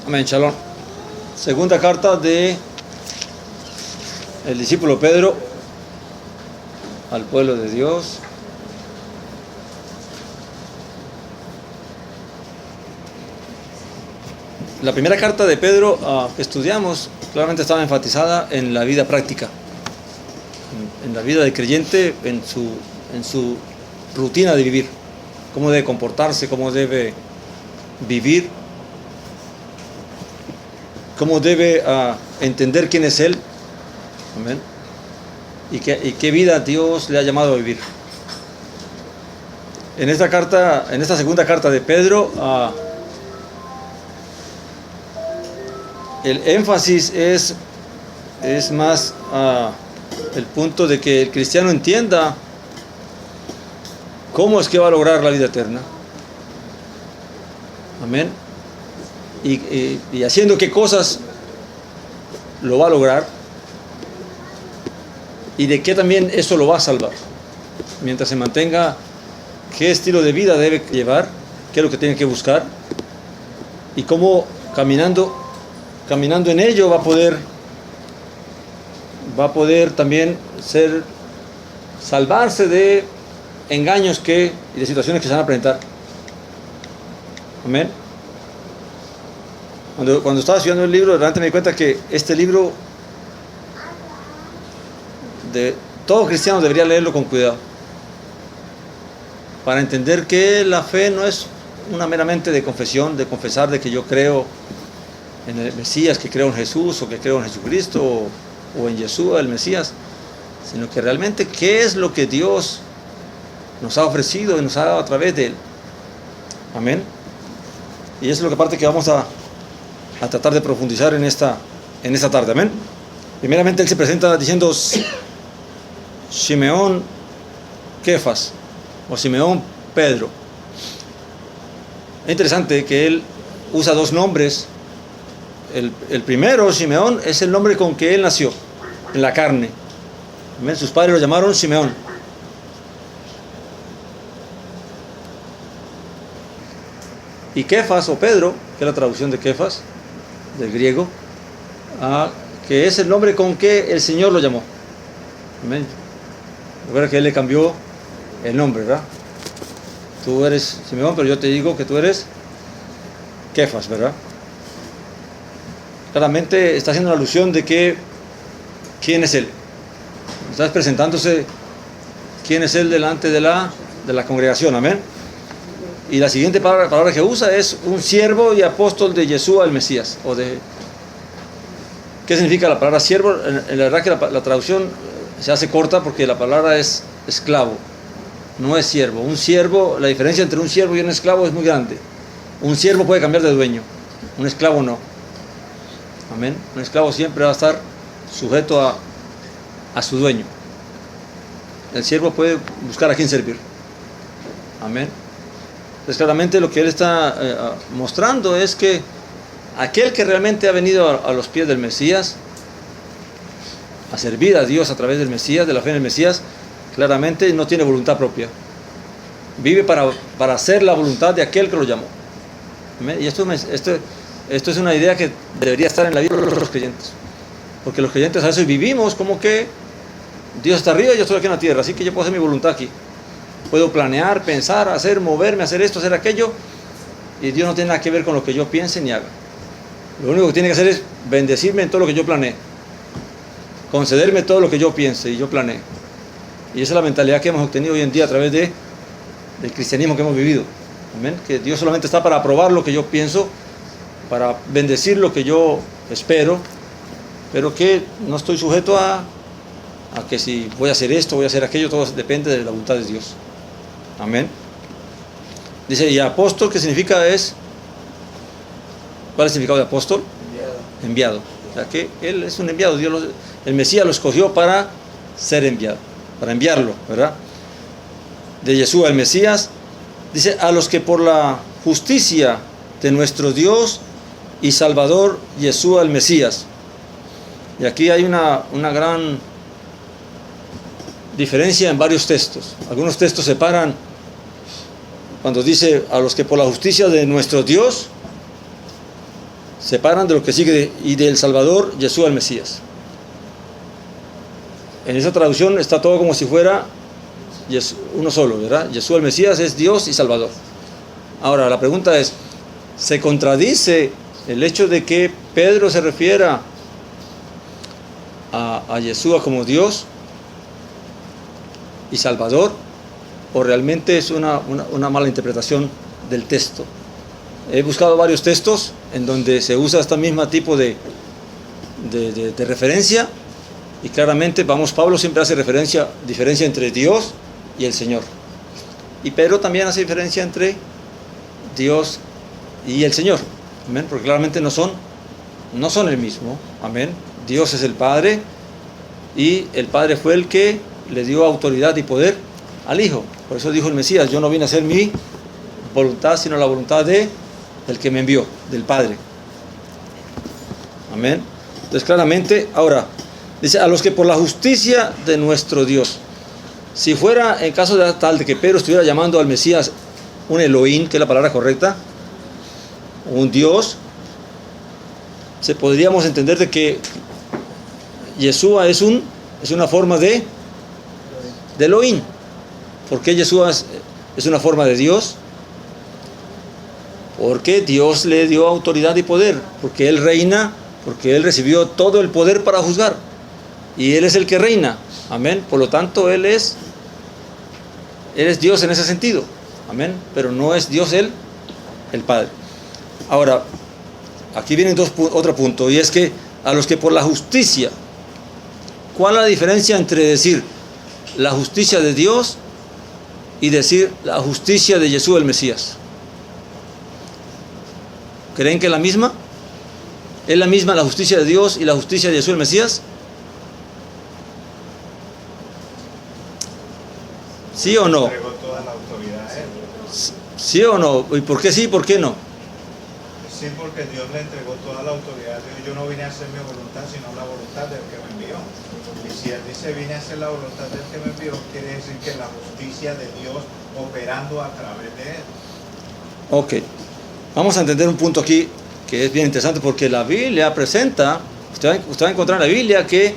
Amén, shalom. Segunda carta de el discípulo Pedro al pueblo de Dios. La primera carta de Pedro que estudiamos claramente estaba enfatizada en la vida práctica, en la vida del creyente, en su rutina de vivir, cómo debe comportarse, cómo debe vivir, cómo debe entender quién es Él, amén, y qué vida Dios le ha llamado a vivir. En esta segunda carta de Pedro, el énfasis es más el punto de que el cristiano entienda cómo es que va a lograr la vida eterna. Amén. Y haciendo qué cosas lo va a lograr y de qué también eso lo va a salvar. Mientras se mantenga, qué estilo de vida debe llevar, qué es lo que tiene que buscar y cómo caminando en ello va a poder también salvarse de engaños y de situaciones que se van a presentar. Amén. Cuando estaba estudiando el libro, realmente me di cuenta que este libro todo cristiano debería leerlo con cuidado, para entender que la fe no es una meramente de confesión, de confesar de que yo creo en el Mesías, que creo en Jesús, o que creo en Jesucristo, o en Yeshua, el Mesías, sino que realmente qué es lo que Dios nos ha ofrecido y nos ha dado a través de Él. Amén. Y eso es lo que aparte que vamos a tratar de profundizar en esta tarde. Amén. Primeramente Él se presenta diciendo Simeón Kefas, o Simeón Pedro. Es interesante que Él usa dos nombres. El primero, Simeón, es el nombre con que él nació, en la carne. ¿Amén? Sus padres lo llamaron Simeón. Y Kefas, o Pedro, que es la traducción de Kefas, del griego, que es el nombre con que el Señor lo llamó. Amén. Recuerda que Él le cambió el nombre, ¿verdad? Tú eres Simeón, pero yo te digo que tú eres Kefas, ¿verdad? Claramente está haciendo una alusión de quién es Él. Está presentándose quién es Él delante de la congregación. Amén. Y la siguiente palabra que usa es un siervo y apóstol de Yeshua el Mesías. ¿Qué significa la palabra siervo? En la verdad que la traducción se hace corta porque la palabra es esclavo, no es siervo. Un siervo, la diferencia entre un siervo y un esclavo es muy grande. Un siervo puede cambiar de dueño, un esclavo no. Amén. Un esclavo siempre va a estar sujeto a su dueño. El siervo puede buscar a quién servir. Amén. Entonces claramente lo que él está mostrando es que aquel que realmente ha venido a los pies del Mesías, a servir a Dios a través del Mesías, de la fe en el Mesías, claramente no tiene voluntad propia. Vive para hacer la voluntad de aquel que lo llamó. Amén. Y esto es una idea que debería estar en la vida de los creyentes, porque los creyentes a veces vivimos como que Dios está arriba y yo estoy aquí en la tierra, así que yo puedo hacer mi voluntad aquí, puedo planear, pensar, hacer, moverme, hacer esto, hacer aquello, y Dios no tiene nada que ver con lo que yo piense ni haga. Lo único que tiene que hacer es bendecirme en todo lo que yo planeé, concederme todo lo que yo piense y yo planeé. Y esa es la mentalidad que hemos obtenido hoy en día a través del cristianismo que hemos vivido. Amén. Que Dios solamente está para aprobar lo que yo pienso, para bendecir lo que yo espero, pero que no estoy sujeto a que si voy a hacer esto, voy a hacer aquello, todo depende de la voluntad de Dios. Amén. Dice, y apóstol, ¿qué significa? ¿Cuál es el significado de apóstol? Enviado. O sea que él es un enviado. El Mesías lo escogió para ser enviado, para enviarlo, ¿verdad? De Yeshua el Mesías, dice, a los que por la justicia de nuestro Dios y Salvador Yeshua el Mesías. Y aquí hay una gran diferencia en varios textos. Algunos textos separan cuando dice a los que por la justicia de nuestro Dios separan de lo que sigue y del Salvador, Yeshua el Mesías. En esa traducción está todo como si fuera uno solo, ¿verdad? Yeshua el Mesías es Dios y Salvador. Ahora, la pregunta es, ¿se contradice el hecho de que Pedro se refiera a Yeshua como Dios y Salvador? ¿O realmente es una mala interpretación del texto? He buscado varios textos en donde se usa este mismo tipo de referencia, y claramente, Pablo siempre hace diferencia entre Dios y el Señor. Y Pedro también hace diferencia entre Dios y el Señor. Amén, porque claramente no son el mismo. Amén. Dios es el Padre, y el Padre fue el que le dio autoridad y poder al Hijo. Por eso dijo el Mesías: yo no vine a hacer mi voluntad, sino la voluntad del que me envió, del Padre. Amén. Entonces claramente, ahora dice: a los que por la justicia de nuestro Dios. Si fuera en caso de tal de que Pedro estuviera llamando al Mesías un Elohim, que es la palabra correcta, un Dios, podríamos entender de que Yeshua es una forma de Elohim. ¿Por qué Yeshua es una forma de Dios? Porque Dios le dio autoridad y poder, porque Él reina, porque Él recibió todo el poder para juzgar, y Él es el que reina. Amén. Por lo tanto, Él es Dios en ese sentido. Amén. Pero no es Dios el Padre. Ahora, aquí viene otro punto, y es que a los que por la justicia, ¿cuál es la diferencia entre decir la justicia de Dios y decir la justicia de Yeshua el Mesías? ¿Creen que es la misma? ¿Es la misma la justicia de Dios y la justicia de Yeshua el Mesías? ¿Sí o no? Entregó toda la autoridad a él. ¿Sí o no? ¿Y por qué sí y por qué no? Sí, porque Dios le entregó toda la autoridad. Yo no vine a hacer mi voluntad, sino la voluntad del que me envió. Y si Él dice vine a hacer la voluntad del que me envió, quiere decir que la justicia de Dios operando a través de Él. Ok. Vamos a entender un punto aquí que es bien interesante, porque la Biblia presenta, usted va a encontrar en la Biblia que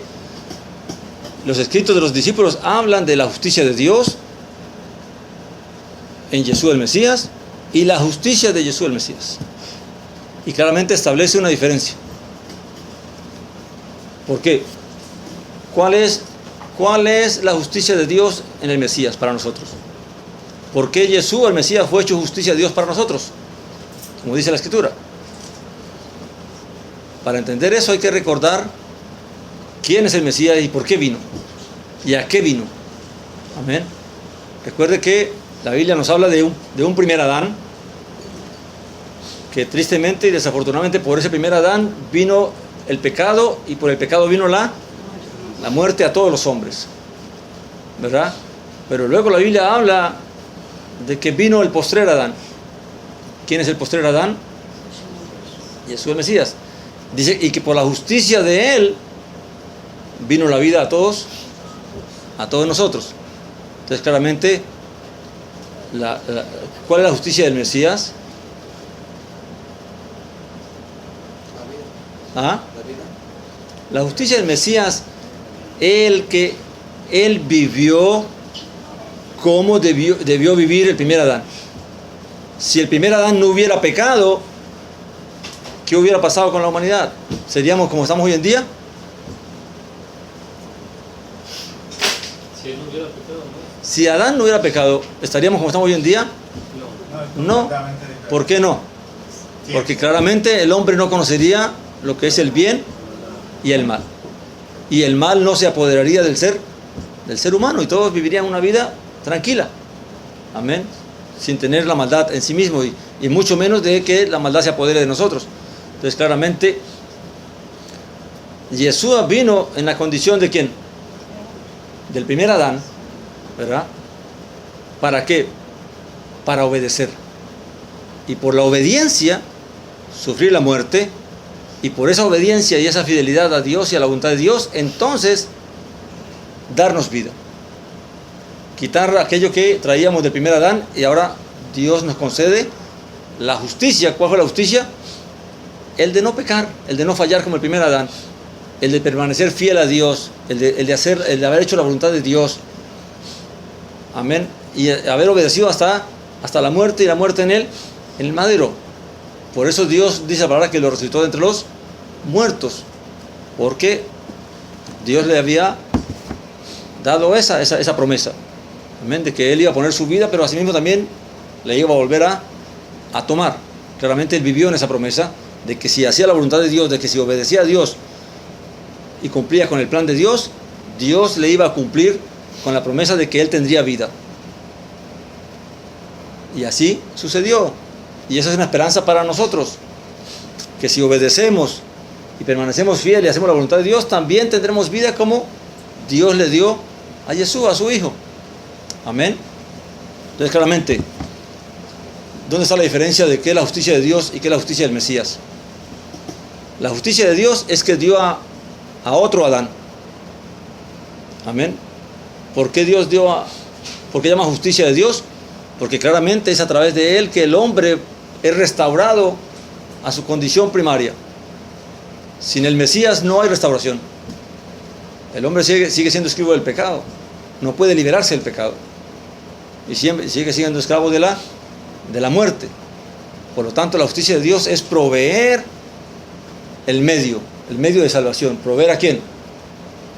los escritos de los discípulos hablan de la justicia de Dios en Yeshua el Mesías y la justicia de Yeshua el Mesías. Y claramente establece una diferencia. ¿Por qué? ¿Cuál es la justicia de Dios en el Mesías para nosotros? ¿Por qué Yeshua el Mesías fue hecho justicia de Dios para nosotros? Como dice la Escritura. Para entender eso hay que recordar quién es el Mesías y por qué vino. ¿Y a qué vino? Amén. Recuerde que la Biblia nos habla de un primer Adán, que tristemente y desafortunadamente por ese primer Adán vino el pecado, y por el pecado vino la muerte a todos los hombres, ¿verdad? Pero luego la Biblia habla de que vino el postrer Adán. ¿Quién es el postrer Adán? Jesús el Mesías. Dice, y que por la justicia de Él vino la vida a todos nosotros. Entonces claramente, ¿cuál es la justicia del Mesías? ¿Ah? La justicia del Mesías, Él vivió como debió vivir el primer Adán. Si el primer Adán no hubiera pecado, ¿qué hubiera pasado con la humanidad? ¿Seríamos como estamos hoy en día? Si él no hubiera pecado, ¿no? Si Adán no hubiera pecado, ¿estaríamos como estamos hoy en día? No. ¿Por qué no? Porque claramente el hombre no conocería lo que es el bien y el mal. Y el mal no se apoderaría del ser humano, y todos vivirían una vida tranquila. Amén. Sin tener la maldad en sí mismo, y mucho menos de que la maldad se apodere de nosotros. Entonces claramente Yeshua vino en la condición de ¿quién? Del primer Adán, ¿verdad? ¿Para qué? Para obedecer, y por la obediencia sufrir la muerte, y por esa obediencia y esa fidelidad a Dios y a la voluntad de Dios, entonces darnos vida, quitar aquello que traíamos del primer Adán, y ahora Dios nos concede la justicia. ¿Cuál fue la justicia? el de no pecar, el de no fallar como el primer Adán, el de permanecer fiel a Dios, el de haber hecho la voluntad de Dios, amén, y haber obedecido hasta la muerte, y la muerte en el madero. Por eso Dios dice la palabra que lo resucitó de entre los muertos, porque Dios le había dado esa promesa, amén, de que él iba a poner su vida, pero asimismo también le iba a volver a tomar. Claramente él vivió en esa promesa de que si hacía la voluntad de Dios, de que si obedecía a Dios y cumplía con el plan de Dios, Dios le iba a cumplir con la promesa de que él tendría vida. Y así sucedió. Y esa es una esperanza para nosotros, que si obedecemos y permanecemos fieles y hacemos la voluntad de Dios, también tendremos vida como Dios le dio a Jesús, a su Hijo. Amén. Entonces, claramente, ¿dónde está la diferencia de qué es la justicia de Dios y qué es la justicia del Mesías? La justicia de Dios es que dio a otro Adán. Amén. ¿Por qué por qué llama justicia de Dios? Porque claramente es a través de él que el hombre es restaurado a su condición primaria. Sin el Mesías no hay restauración. El hombre sigue siendo esclavo del pecado. No puede liberarse del pecado. Y sigue siendo esclavo de la muerte. Por lo tanto, la justicia de Dios es proveer el medio de salvación. ¿Proveer a quién?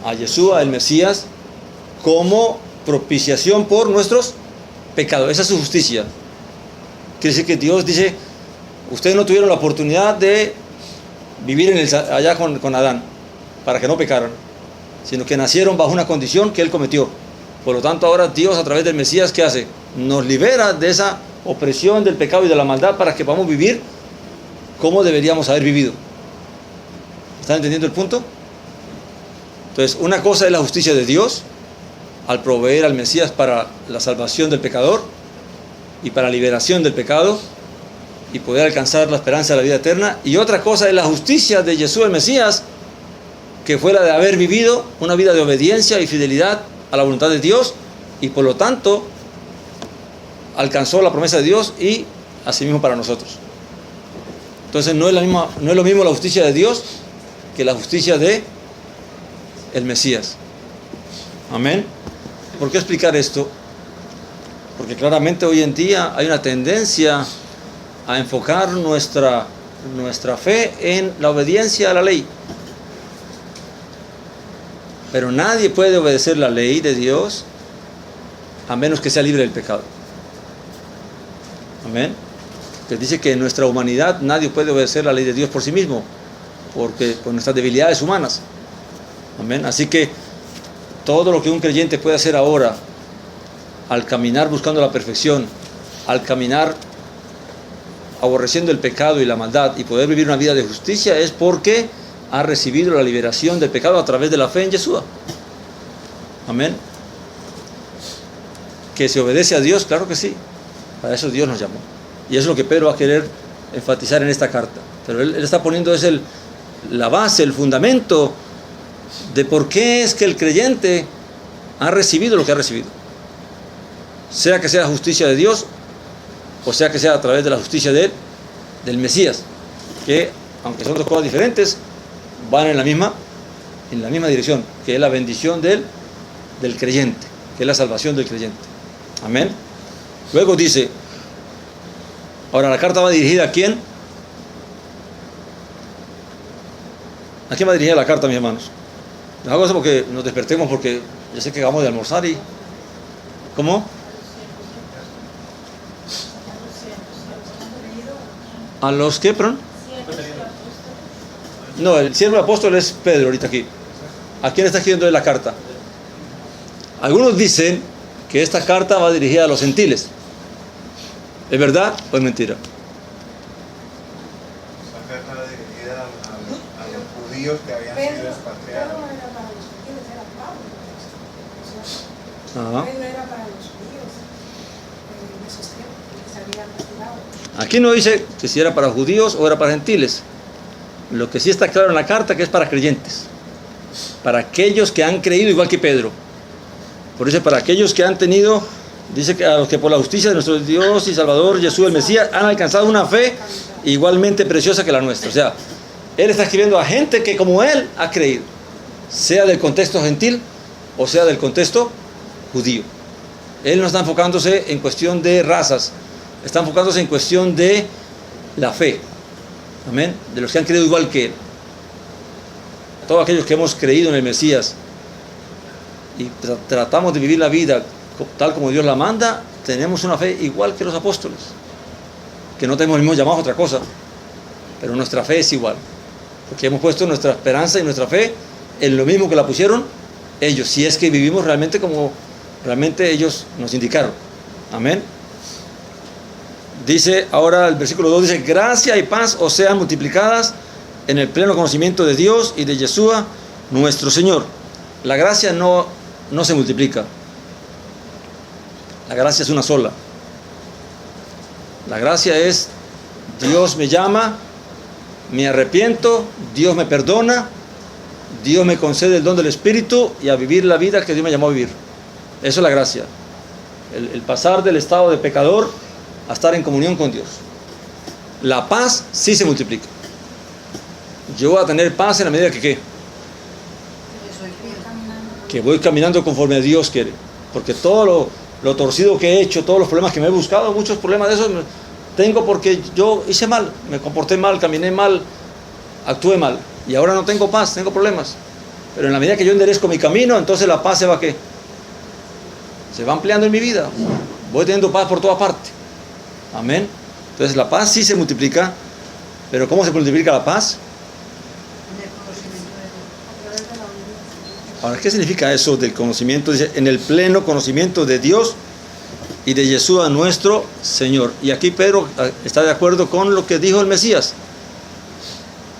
A Yeshua, el Mesías, como propiciación por nuestros pecados. Esa es su justicia. Quiere decir que Dios dice, ustedes no tuvieron la oportunidad de vivir allá con Adán, para que no pecaran, sino que nacieron bajo una condición que él cometió. Por lo tanto, ahora Dios, a través del Mesías, ¿qué hace? Nos libera de esa opresión del pecado y de la maldad para que podamos vivir como deberíamos haber vivido. ¿Están entendiendo el punto? Entonces, una cosa es la justicia de Dios al proveer al Mesías para la salvación del pecador y para la liberación del pecado y poder alcanzar la esperanza de la vida eterna. Y otra cosa es la justicia de Jesús el Mesías, que fue la de haber vivido una vida de obediencia y fidelidad a la voluntad de Dios, y por lo tanto alcanzó la promesa de Dios y asimismo para nosotros. Entonces no es lo mismo la justicia de Dios que la justicia de el Mesías. Amén. ¿Por qué explicar esto? Porque claramente hoy en día hay una tendencia a enfocar nuestra fe en la obediencia a la ley. Pero nadie puede obedecer la ley de Dios a menos que sea libre del pecado. Amén. Que dice que en nuestra humanidad nadie puede obedecer la ley de Dios por sí mismo, porque por nuestras debilidades humanas. Amén. Así que todo lo que un creyente puede hacer ahora, al caminar buscando la perfección, al caminar aborreciendo el pecado y la maldad y poder vivir una vida de justicia, es porque ha recibido la liberación del pecado a través de la fe en Yeshua. Amén. Que se obedece a Dios, claro que sí. Para eso Dios nos llamó. Y eso es lo que Pedro va a querer enfatizar en esta carta. Pero él está poniendo la base, el fundamento de por qué es que el creyente ha recibido lo que ha recibido. Sea que sea justicia de Dios, o sea que sea a través de la justicia del Mesías, que aunque son dos cosas diferentes, van en la misma dirección, que es la bendición del creyente, que es la salvación del creyente. Amén. Luego dice, ahora la carta va dirigida ¿a quién? ¿A quién va dirigida la carta, mis hermanos? Les hago eso porque nos despertemos, porque ya sé que acabamos de almorzar y... ¿Cómo? ¿A los qué, perdón? No, el siervo apóstol es Pedro ahorita aquí. ¿A quién está escribiendo la carta? Algunos dicen que esta carta va dirigida a los gentiles. ¿Es verdad o es mentira? Esta carta va dirigida a los judíos que habían sido expatriados. Pedro era para los judíos en esos tiempos, que se habían retirado. Aquí no dice que si era para judíos o era para gentiles. Lo que sí está claro en la carta que es para creyentes, para aquellos que han creído igual que Pedro. Por eso, para aquellos que han tenido, dice que a los que por la justicia de nuestro Dios y Salvador Jesús el Mesías han alcanzado una fe igualmente preciosa que la nuestra. O sea, Él está escribiendo a gente que como Él ha creído, sea del contexto gentil o sea del contexto judío. Él no está enfocándose en cuestión de razas, está enfocándose en cuestión de la fe. Amén. De los que han creído igual que Él. Todos aquellos que hemos creído en el Mesías y tratamos de vivir la vida tal como Dios la manda, tenemos una fe igual que los apóstoles. Que no tenemos el mismo llamado a otra cosa, pero nuestra fe es igual. Porque hemos puesto nuestra esperanza y nuestra fe en lo mismo que la pusieron ellos, si es que vivimos realmente como realmente ellos nos indicaron. Amén. Dice ahora el versículo 2, dice: gracia y paz os sean multiplicadas en el pleno conocimiento de Dios y de Yeshua nuestro Señor. La gracia no se multiplica. La gracia es una sola. La gracia es: Dios me llama, me arrepiento, Dios me perdona, Dios me concede el don del Espíritu y a vivir la vida que Dios me llamó a vivir. Eso es la gracia. El pasar del estado de pecador a estar en comunión con Dios. La paz sí se multiplica. Yo voy a tener paz en la medida que voy caminando conforme a Dios quiere. Porque todo lo torcido que he hecho, todos los problemas que me he buscado, muchos problemas de esos tengo porque yo hice mal, me comporté mal, caminé mal, actué mal. Y ahora no tengo paz, tengo problemas. Pero en la medida que yo enderezco mi camino, entonces la paz se va se va ampliando en mi vida. Voy teniendo paz por toda parte. Amén. Entonces la paz sí se multiplica. Pero ¿cómo se multiplica la paz? Ahora, ¿qué significa eso del conocimiento? Dice, en el pleno conocimiento de Dios y de Yeshua nuestro Señor. Y aquí Pedro está de acuerdo con lo que dijo el Mesías.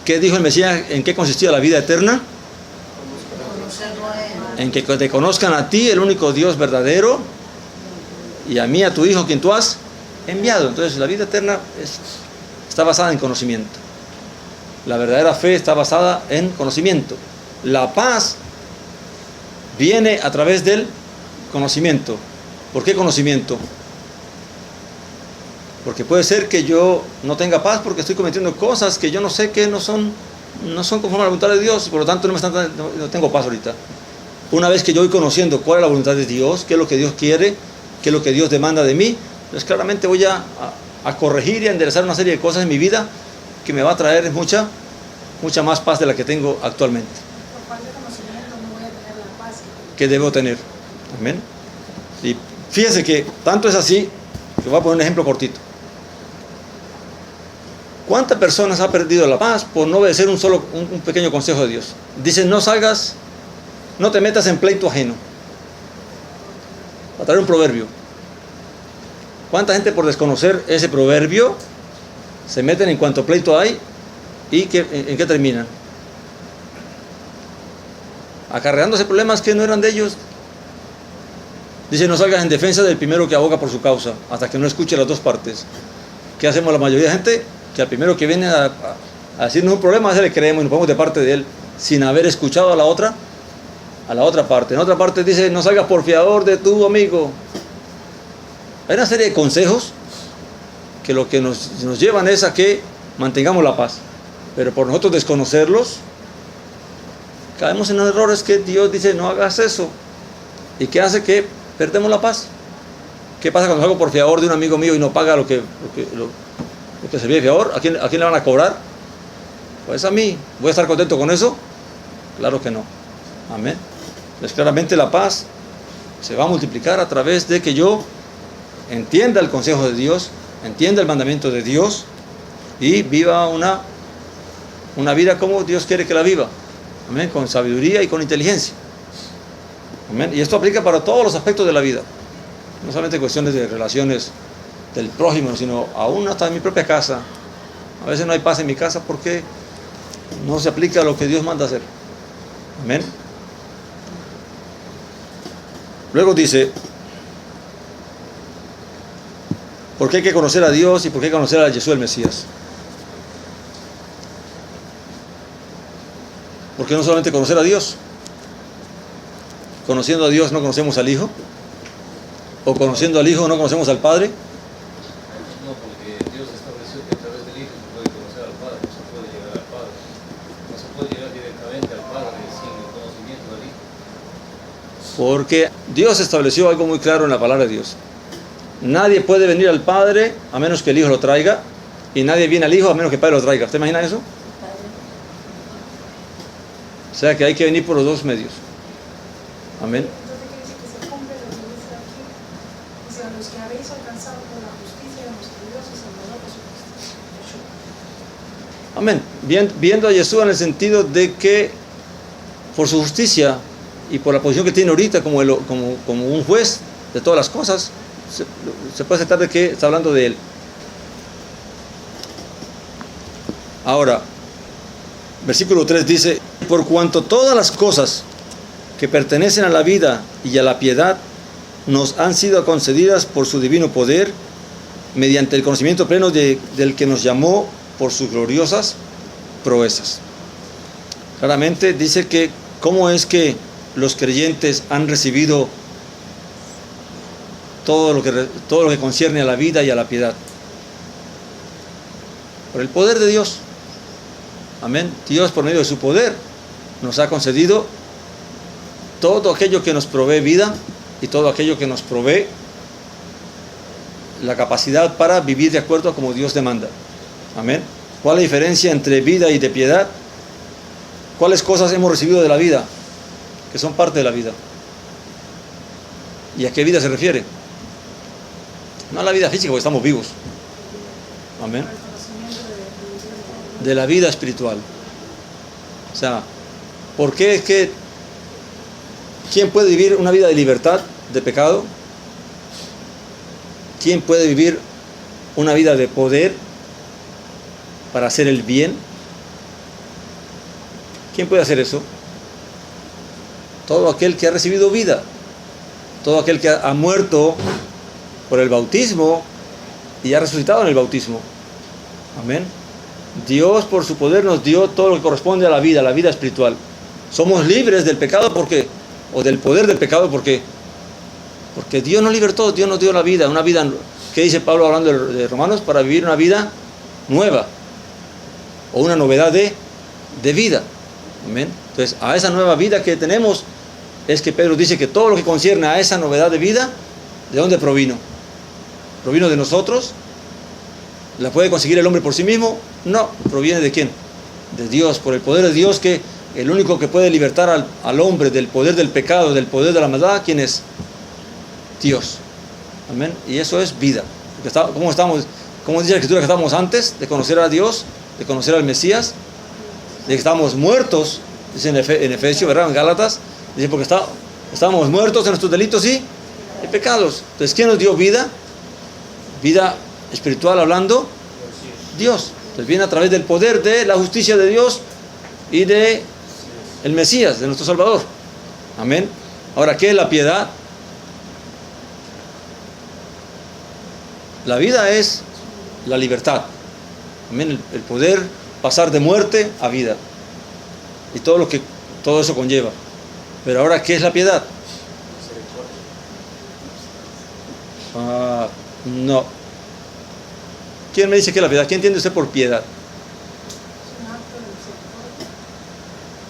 ¿Qué dijo el Mesías? ¿En qué consistía la vida eterna? En que te conozcan a ti, el único Dios verdadero, y a mí, a tu Hijo, quien tú has enviado. Entonces la vida eterna está basada en conocimiento. La verdadera fe está basada en conocimiento. La paz viene a través del conocimiento. ¿Por qué conocimiento? Porque puede ser que yo no tenga paz porque estoy cometiendo cosas que yo no sé que no son conforme a la voluntad de Dios, y por lo tanto no tengo paz ahorita. Una vez que yo voy conociendo cuál es la voluntad de Dios, qué es lo que Dios quiere, qué es lo que Dios demanda de mí, pues claramente voy a corregir y a enderezar una serie de cosas en mi vida que me va a traer mucha más paz de la que tengo actualmente. Por falta de conocimiento no voy a tener la paz que debo tener. Amén. Y fíjense que tanto es así, que voy a poner un ejemplo cortito. ¿Cuántas personas ha perdido la paz por no obedecer un pequeño consejo de Dios? Dicen: no te metas en pleito ajeno. Va a traer un proverbio. ¿Cuánta gente por desconocer ese proverbio se meten en cuanto pleito hay y en qué terminan? Acarreándose problemas que no eran de ellos. Dice: no salgas en defensa del primero que aboga por su causa, hasta que no escuche las dos partes. ¿Qué hacemos la mayoría de gente? Que al primero que viene a decirnos un problema, a ese le creemos y nos ponemos de parte de él, sin haber escuchado a la otra parte. En otra parte dice: no salgas por fiador de tu amigo. Hay una serie de consejos que lo que nos llevan es a que mantengamos la paz. Pero por nosotros desconocerlos, caemos en errores que Dios dice: no hagas eso. ¿Y qué hace? Que perdemos la paz. ¿Qué pasa cuando salgo por fiador de un amigo mío y no paga lo que servía de fiador? ¿A quién le van a cobrar? Pues a mí. ¿Voy a estar contento con eso? Claro que no. Amén. Pues claramente la paz se va a multiplicar a través de que yo entienda el consejo de Dios, entienda el mandamiento de Dios y viva una vida como Dios quiere que la viva. Amén. Con sabiduría y con inteligencia. Amén. Y esto aplica para todos los aspectos de la vida. No solamente cuestiones de relaciones del prójimo, sino aún hasta en mi propia casa. A veces no hay paz en mi casa porque no se aplica lo que Dios manda hacer. Amén. Luego dice: ¿por qué hay que conocer a Dios y por qué hay que conocer a Jesús el Mesías? ¿Por qué no solamente conocer a Dios? ¿Conociendo a Dios no conocemos al Hijo? ¿O conociendo al Hijo no conocemos al Padre? No, porque Dios estableció que a través del Hijo se puede Porque Dios estableció algo muy claro en la palabra de Dios. Nadie puede venir al Padre a menos que el Hijo lo traiga, y nadie viene al Hijo a menos que el Padre lo traiga. ¿Usted imagina eso? O sea que hay que venir por los dos medios. Amén. Entonces quiere decir que se cumple lo que dice aquí. Dice, a los que habéis alcanzado por la justicia de nuestro Dios y Salvador Jesucristo. Amén. Viendo a Yeshua en el sentido de que por su justicia y por la posición que tiene ahorita como un juez de todas las cosas, se puede aceptar de que está hablando de él. Ahora, versículo 3 dice: por cuanto todas las cosas que pertenecen a la vida y a la piedad nos han sido concedidas por su divino poder, mediante el conocimiento pleno del que nos llamó por sus gloriosas proezas. Claramente dice que cómo es que los creyentes han recibido todo lo que concierne a la vida y a la piedad. Por el poder de Dios. Amén. Dios, por medio de su poder, nos ha concedido todo aquello que nos provee vida y todo aquello que nos provee la capacidad para vivir de acuerdo a como Dios demanda. Amén. ¿Cuál es la diferencia entre vida y de piedad? ¿Cuáles cosas hemos recibido de la vida que son parte de la vida? ¿Y a qué vida se refiere? No a la vida física, porque estamos vivos. Amén. De la vida espiritual. O sea, ¿por qué es que quién puede vivir una vida de libertad de pecado? ¿Quién puede vivir una vida de poder para hacer el bien? ¿Quién puede hacer eso? Todo aquel que ha recibido vida, todo aquel que ha muerto por el bautismo y ha resucitado en el bautismo. Amén. Dios por su poder nos dio todo lo que corresponde a la vida espiritual. Somos libres del pecado porque, o del poder del pecado porque Dios nos libertó, Dios nos dio la vida, una vida, ¿qué dice Pablo hablando de Romanos? Para vivir una vida nueva o una novedad de vida. Amén. Entonces, a esa nueva vida que tenemos es que Pedro dice que todo lo que concierne a esa novedad de vida, ¿de dónde provino? ¿Provino de nosotros? ¿La puede conseguir el hombre por sí mismo? No, proviene de ¿quién? De Dios, por el poder de Dios, que el único que puede libertar al hombre del poder del pecado, del poder de la maldad, ¿quién es? Dios. Amén. Y eso es vida. ¿Cómo dice la Escritura que estábamos antes de conocer a Dios, de conocer al Mesías? De que estábamos muertos, dice en Efesios, ¿verdad? En Gálatas, dice porque estábamos muertos en nuestros delitos y pecados. Entonces, ¿quién nos dio vida? Vida espiritual hablando, Dios. Entonces viene a través del poder de la justicia de Dios y de el Mesías, de nuestro Salvador. Amén. Ahora, ¿qué es la piedad? La vida es la libertad. Amén. El poder pasar de muerte a vida y todo eso conlleva. Pero ahora, ¿qué es la piedad? No. ¿Quién me dice que es la piedad? ¿Qué entiende usted por piedad?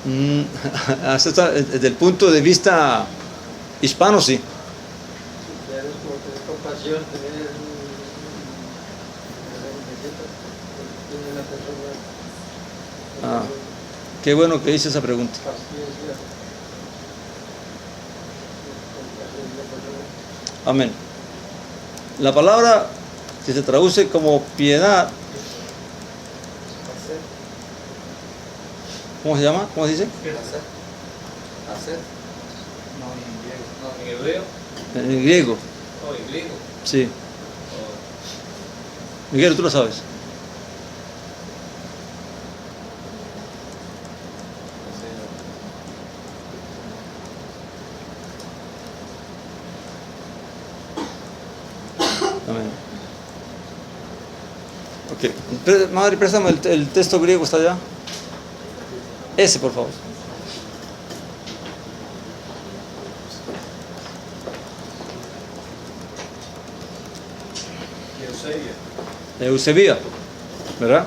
Desde el punto de vista hispano, sí. Qué bueno que hice esa pregunta. Amén. La palabra que se traduce como piedad, ¿cómo se llama? ¿Cómo se dice? Hacer. No, en hebreo. En griego. Oh, en griego. Sí. Miguel, tú lo sabes. Amén. Ok. Madre, préstame el texto griego, ¿está allá? Ese, por favor. Eusebia, ¿verdad?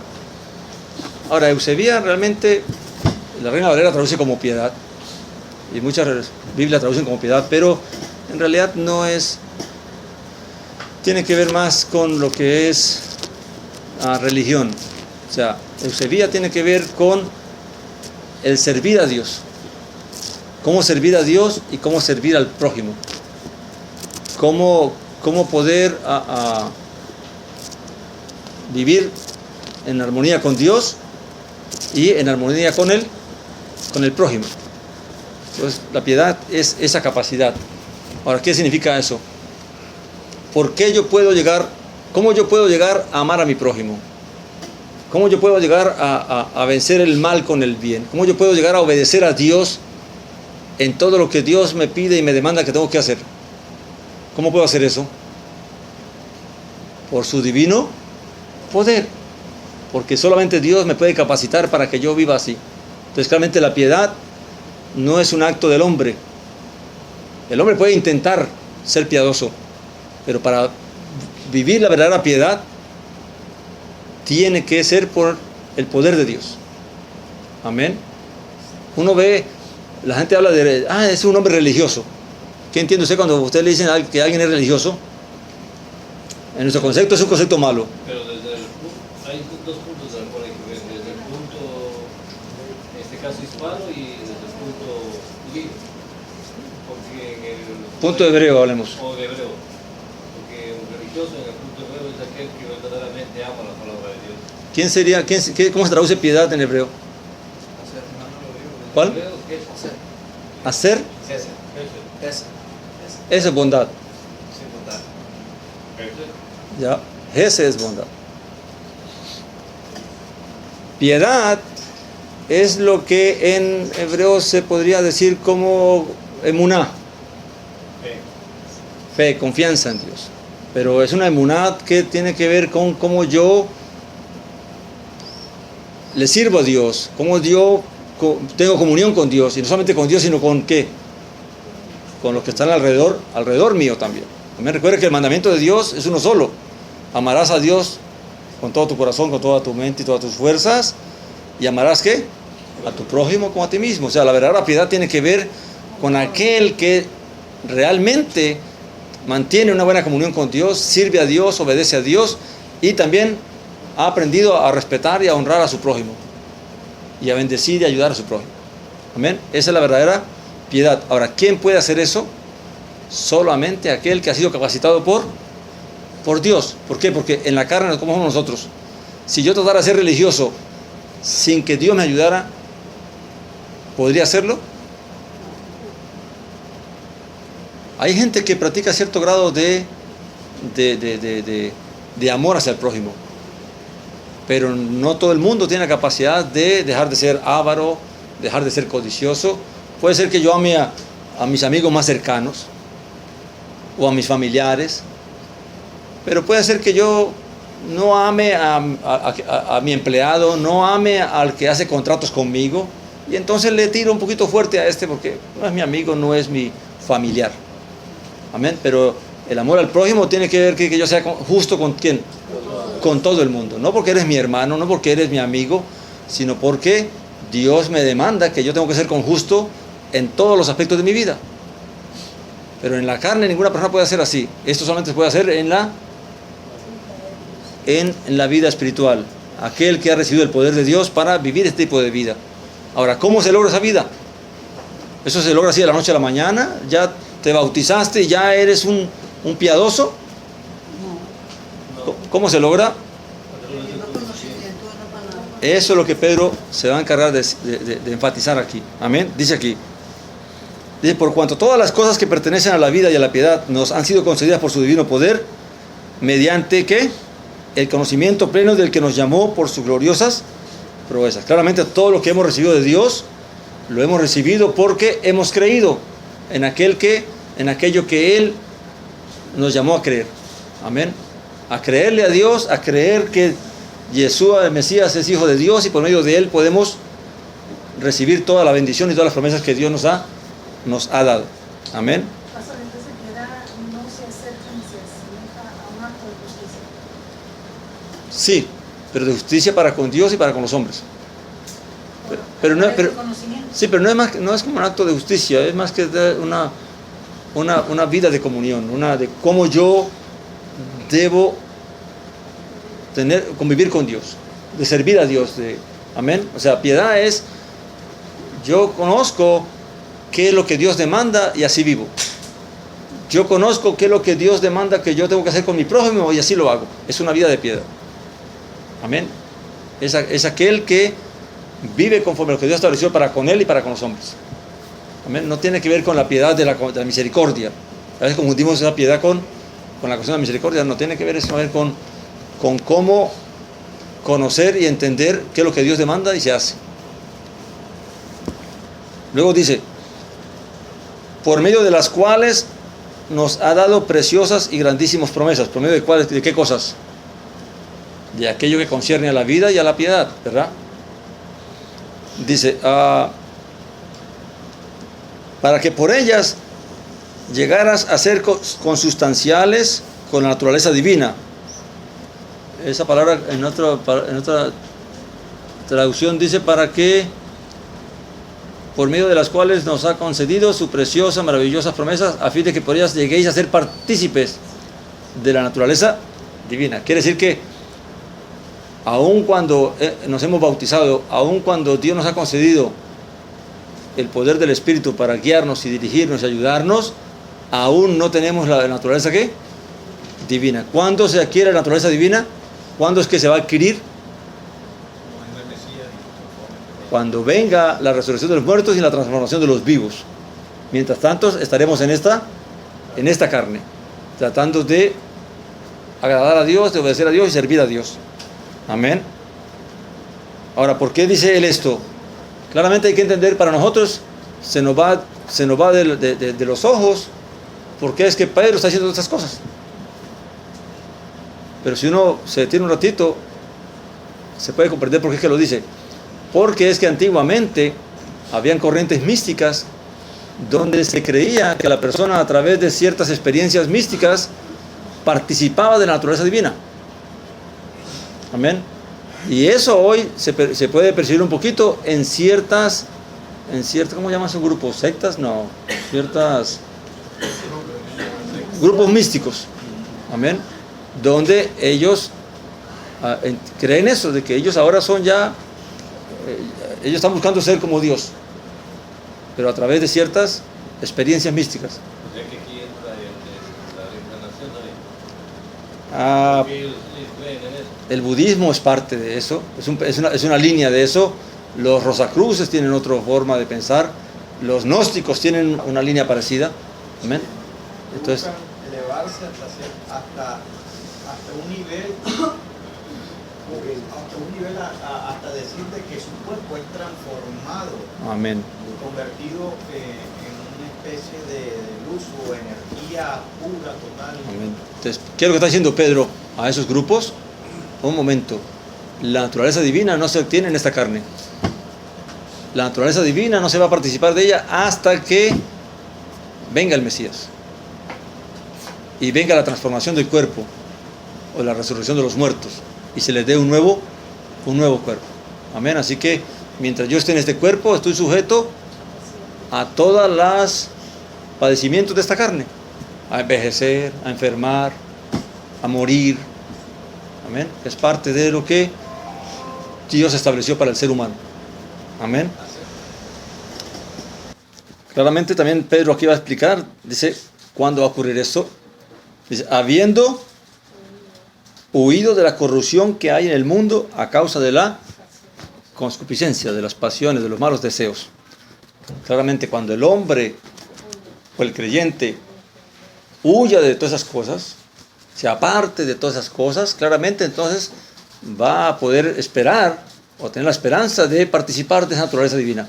Ahora, Eusebia realmente, la Reina Valera traduce como piedad. y muchas Biblias traducen como piedad, pero en realidad no es, tiene que ver más con lo que es religión. O sea, Eusebia tiene que ver con el servir a Dios, cómo servir a Dios y cómo servir al prójimo, cómo poder vivir en armonía con Dios y en armonía con el prójimo. Entonces, la piedad es esa capacidad. Ahora, ¿qué significa eso? ¿Por qué yo puedo llegar, cómo yo puedo llegar a amar a mi prójimo? ¿Cómo yo puedo llegar a vencer el mal con el bien? ¿Cómo yo puedo llegar a obedecer a Dios en todo lo que Dios me pide y me demanda que tengo que hacer? ¿Cómo puedo hacer eso? Por su divino poder. Porque solamente Dios me puede capacitar para que yo viva así. Entonces, claramente la piedad no es un acto del hombre. El hombre puede intentar ser piadoso, pero para vivir la verdadera piedad tiene que ser por el poder de Dios. Amén. Uno ve, la gente habla de, es un hombre religioso. ¿Qué entiende usted cuando usted le dicen que alguien es religioso? En nuestro concepto es un concepto malo. Pero hay dos puntos de acuerdo que ver, desde el punto, en este caso hispano, y desde el punto judío. Porque en el Punto hebreo hablemos. o de hebreo. Porque un religioso en el punto hebreo es aquel que verdaderamente ama la palabra de Dios. ¿Quién sería, cómo se traduce piedad en hebreo? ¿Cuál? Hebreo, ¿qué es? Hacer. Ese. Esa es bondad. Sin votar. Ese. Ya, ese es bondad. Piedad es lo que en hebreo se podría decir como emuná, fe, confianza en Dios. Pero es una emuná que tiene que ver con cómo yo le sirvo a Dios, cómo yo tengo comunión con Dios, y no solamente con Dios, sino con ¿qué? Con los que están alrededor mío también. También recuerda que el mandamiento de Dios es uno solo. Amarás a Dios con todo tu corazón, con toda tu mente y todas tus fuerzas, y amarás ¿qué? A tu prójimo como a ti mismo. O sea, la verdadera piedad tiene que ver con aquel que realmente mantiene una buena comunión con Dios, sirve a Dios, obedece a Dios, y también ha aprendido a respetar y a honrar a su prójimo, y a bendecir y ayudar a su prójimo. Amén. Esa es la verdadera piedad. Ahora, ¿quién puede hacer eso? Solamente aquel que ha sido capacitado por Dios. ¿Por qué? Porque en la carne, como somos nosotros, si yo tratara de ser religioso sin que Dios me ayudara, ¿podría hacerlo? Hay gente que practica cierto grado de amor hacia el prójimo, pero no todo el mundo tiene la capacidad de dejar de ser avaro, dejar de ser codicioso. Puede ser que yo ame a mis amigos más cercanos o a mis familiares, pero puede ser que yo no ame a mi empleado, no ame al que hace contratos conmigo, y entonces le tiro un poquito fuerte a este porque no es mi amigo, no es mi familiar. Amén. Pero el amor al prójimo tiene que ver que yo sea justo con ¿quién? Con todo el mundo. No porque eres mi hermano, no porque eres mi amigo, sino porque Dios me demanda que yo tengo que ser con justo en todos los aspectos de mi vida. Pero en la carne ninguna persona puede hacer así. Esto solamente se puede hacer en la vida espiritual. Aquel que ha recibido el poder de Dios para vivir este tipo de vida. Ahora, ¿cómo se logra esa vida? Eso se logra así de la noche a la mañana. Ya te bautizaste y ya eres un piadoso. ¿Cómo se logra? Eso es lo que Pedro se va a encargar de enfatizar aquí. Amén. Dice aquí. Dice, por cuanto todas las cosas que pertenecen a la vida y a la piedad nos han sido concedidas por su divino poder, mediante ¿qué? El conocimiento pleno del que nos llamó por sus gloriosas proezas. Claramente todo lo que hemos recibido de Dios, lo hemos recibido porque hemos creído en aquello que Él nos llamó a creer. Amén. A creerle a Dios, a creer que Yeshua, el Mesías, es Hijo de Dios, y por medio de Él podemos recibir toda la bendición y todas las promesas que Dios nos ha dado. Amén. Pastor, entonces piedad no se acerca ni se asemeja a un acto de justicia. Sí, pero de justicia para con Dios y para con los hombres. Pero no, a través pero, del conocimiento. sí, pero no es como un acto de justicia, es más que una vida de comunión, de cómo yo debo convivir con Dios, de servir a Dios. Amén. O sea, piedad es, yo conozco qué es lo que Dios demanda y así vivo. Yo conozco qué es lo que Dios demanda que yo tengo que hacer con mi prójimo y así lo hago. Es una vida de piedad. Amén. Es aquel que vive conforme a lo que Dios estableció para con él y para con los hombres. Amén. No tiene que ver con la piedad de la misericordia. A veces confundimos esa piedad con la cuestión de la misericordia. No tiene que ver eso, con cómo conocer y entender qué es lo que Dios demanda y se hace. Luego dice, por medio de las cuales nos ha dado preciosas y grandísimas promesas. ¿Por medio de cuáles? ¿De qué cosas? De aquello que concierne a la vida y a la piedad, ¿verdad? Dice, para que por ellas llegaras a ser consustanciales con la naturaleza divina. Esa palabra en otra traducción dice, para que por medio de las cuales nos ha concedido su preciosa, maravillosas promesas, a fin de que por ellas lleguéis a ser partícipes de la naturaleza divina. Quiere decir que aun cuando nos hemos bautizado, aun cuando Dios nos ha concedido el poder del Espíritu para guiarnos y dirigirnos y ayudarnos, aún no tenemos la naturaleza ¿qué? Divina. ¿Cuándo se adquiere la naturaleza divina? ¿Cuándo es que se va a adquirir? Cuando venga la resurrección de los muertos y la transformación de los vivos. Mientras tanto estaremos en esta carne, tratando de agradar a Dios, de obedecer a Dios y servir a Dios. Amén. Ahora, ¿por qué dice él esto? Claramente hay que entender, para nosotros se nos va de los ojos, porque es que Pedro está haciendo estas cosas. Pero si uno se detiene un ratito, se puede comprender por qué es que lo dice. Porque es que antiguamente habían corrientes místicas donde se creía que la persona, a través de ciertas experiencias místicas, participaba de la naturaleza divina. Amén. Y eso hoy se puede percibir un poquito en ciertas, ¿cómo llaman esos grupos? ¿Sectas? No, ciertas grupos místicos. Amén. Donde ellos creen eso, de que ellos ahora son ya, ellos están buscando ser como Dios, pero a través de ciertas experiencias místicas. O sea que aquí entra la reencarnación también. Ellos creen en eso. El budismo es parte de eso, es una línea de eso. Los rosacruces tienen otra forma de pensar, los gnósticos tienen una línea parecida. Amén. Entonces, elevarse hasta un nivel, hasta decir de que su cuerpo es transformado, amén. Convertido en una especie de luz o energía pura, total. Amén. Entonces, ¿qué es lo que está diciendo Pedro a esos grupos? Un momento, la naturaleza divina no se obtiene en esta carne. La naturaleza divina no se va a participar de ella hasta que venga el Mesías y venga la transformación del cuerpo o la resurrección de los muertos y se les dé un nuevo cuerpo. Amén. Así que mientras yo esté en este cuerpo, estoy sujeto a todas las padecimientos de esta carne, a envejecer, a enfermar, a morir. Amén. Es parte de lo que Dios estableció para el ser humano. Amén. Claramente también Pedro aquí va a explicar, dice, ¿cuándo va a ocurrir esto? Dice, habiendo huido de la corrupción que hay en el mundo a causa de la concupiscencia, de las pasiones, de los malos deseos. Claramente cuando el hombre o el creyente huya de todas esas cosas, se aparte de todas esas cosas, claramente entonces va a poder esperar o tener la esperanza de participar de esa naturaleza divina.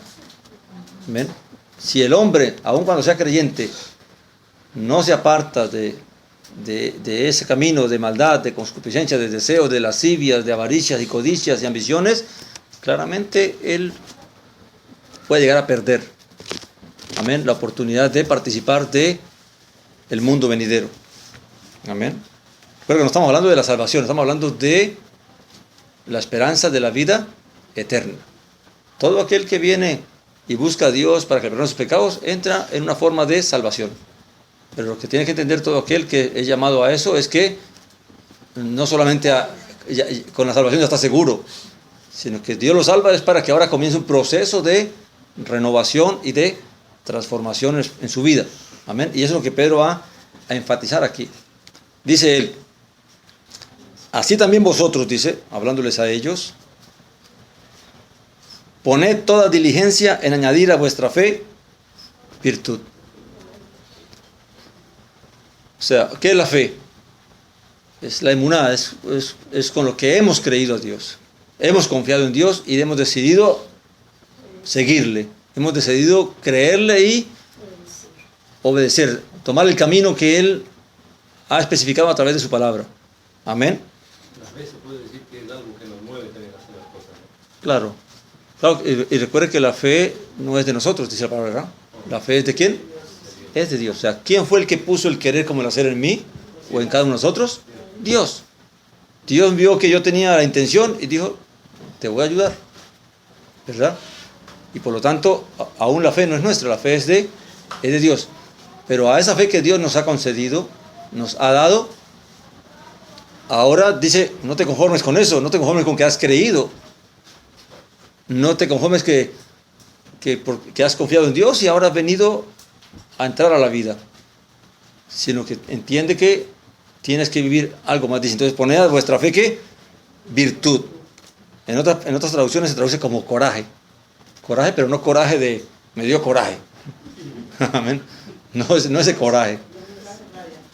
¿Ven? Si el hombre, aun cuando sea creyente, no se aparta de ese camino de maldad, de concupiscencia, de deseos, de lascivias, de avaricias y codicias y ambiciones, claramente él puede llegar a perder, amén, la oportunidad de participar de el mundo venidero. Amén. Pero que no estamos hablando de la salvación, estamos hablando de la esperanza de la vida eterna. Todo aquel que viene y busca a Dios para que le perdone sus pecados, entra en una forma de salvación. Pero lo que tiene que entender todo aquel que es llamado a eso es que no solamente con la salvación ya está seguro, sino que Dios lo salva es para que ahora comience un proceso de renovación y de transformación en su vida. Amén. Y eso es lo que Pedro va a enfatizar aquí. Dice él, así también vosotros, dice, hablándoles a ellos, poned toda diligencia en añadir a vuestra fe virtud. O sea, ¿qué es la fe? Es la emuná, es con lo que hemos creído a Dios. Hemos confiado en Dios y hemos decidido seguirle. Hemos decidido creerle y obedecer, tomar el camino que Él ha especificado a través de su palabra. Amén. La fe se puede decir que es algo que nos mueve también a hacer las cosas, ¿no? Claro. Claro, y recuerde que la fe no es de nosotros, dice la palabra, ¿verdad? ¿La fe es de quién? Es de Dios. O sea, ¿quién fue el que puso el querer como el hacer en mí o en cada uno de nosotros? Dios. Dios vio que yo tenía la intención y dijo, te voy a ayudar, ¿verdad? Y por lo tanto, aún la fe no es nuestra, la fe es de Dios. Pero a esa fe que Dios nos ha concedido, nos ha dado, ahora dice, no te conformes con eso, no te conformes con que has creído, no te conformes que has confiado en Dios y ahora has venido a entrar a la vida, sino que entiende que tienes que vivir algo más. Dice, entonces poned a vuestra fe que virtud. En otras traducciones se traduce como coraje. Coraje, pero no coraje de me dio coraje. Amén. No ese coraje,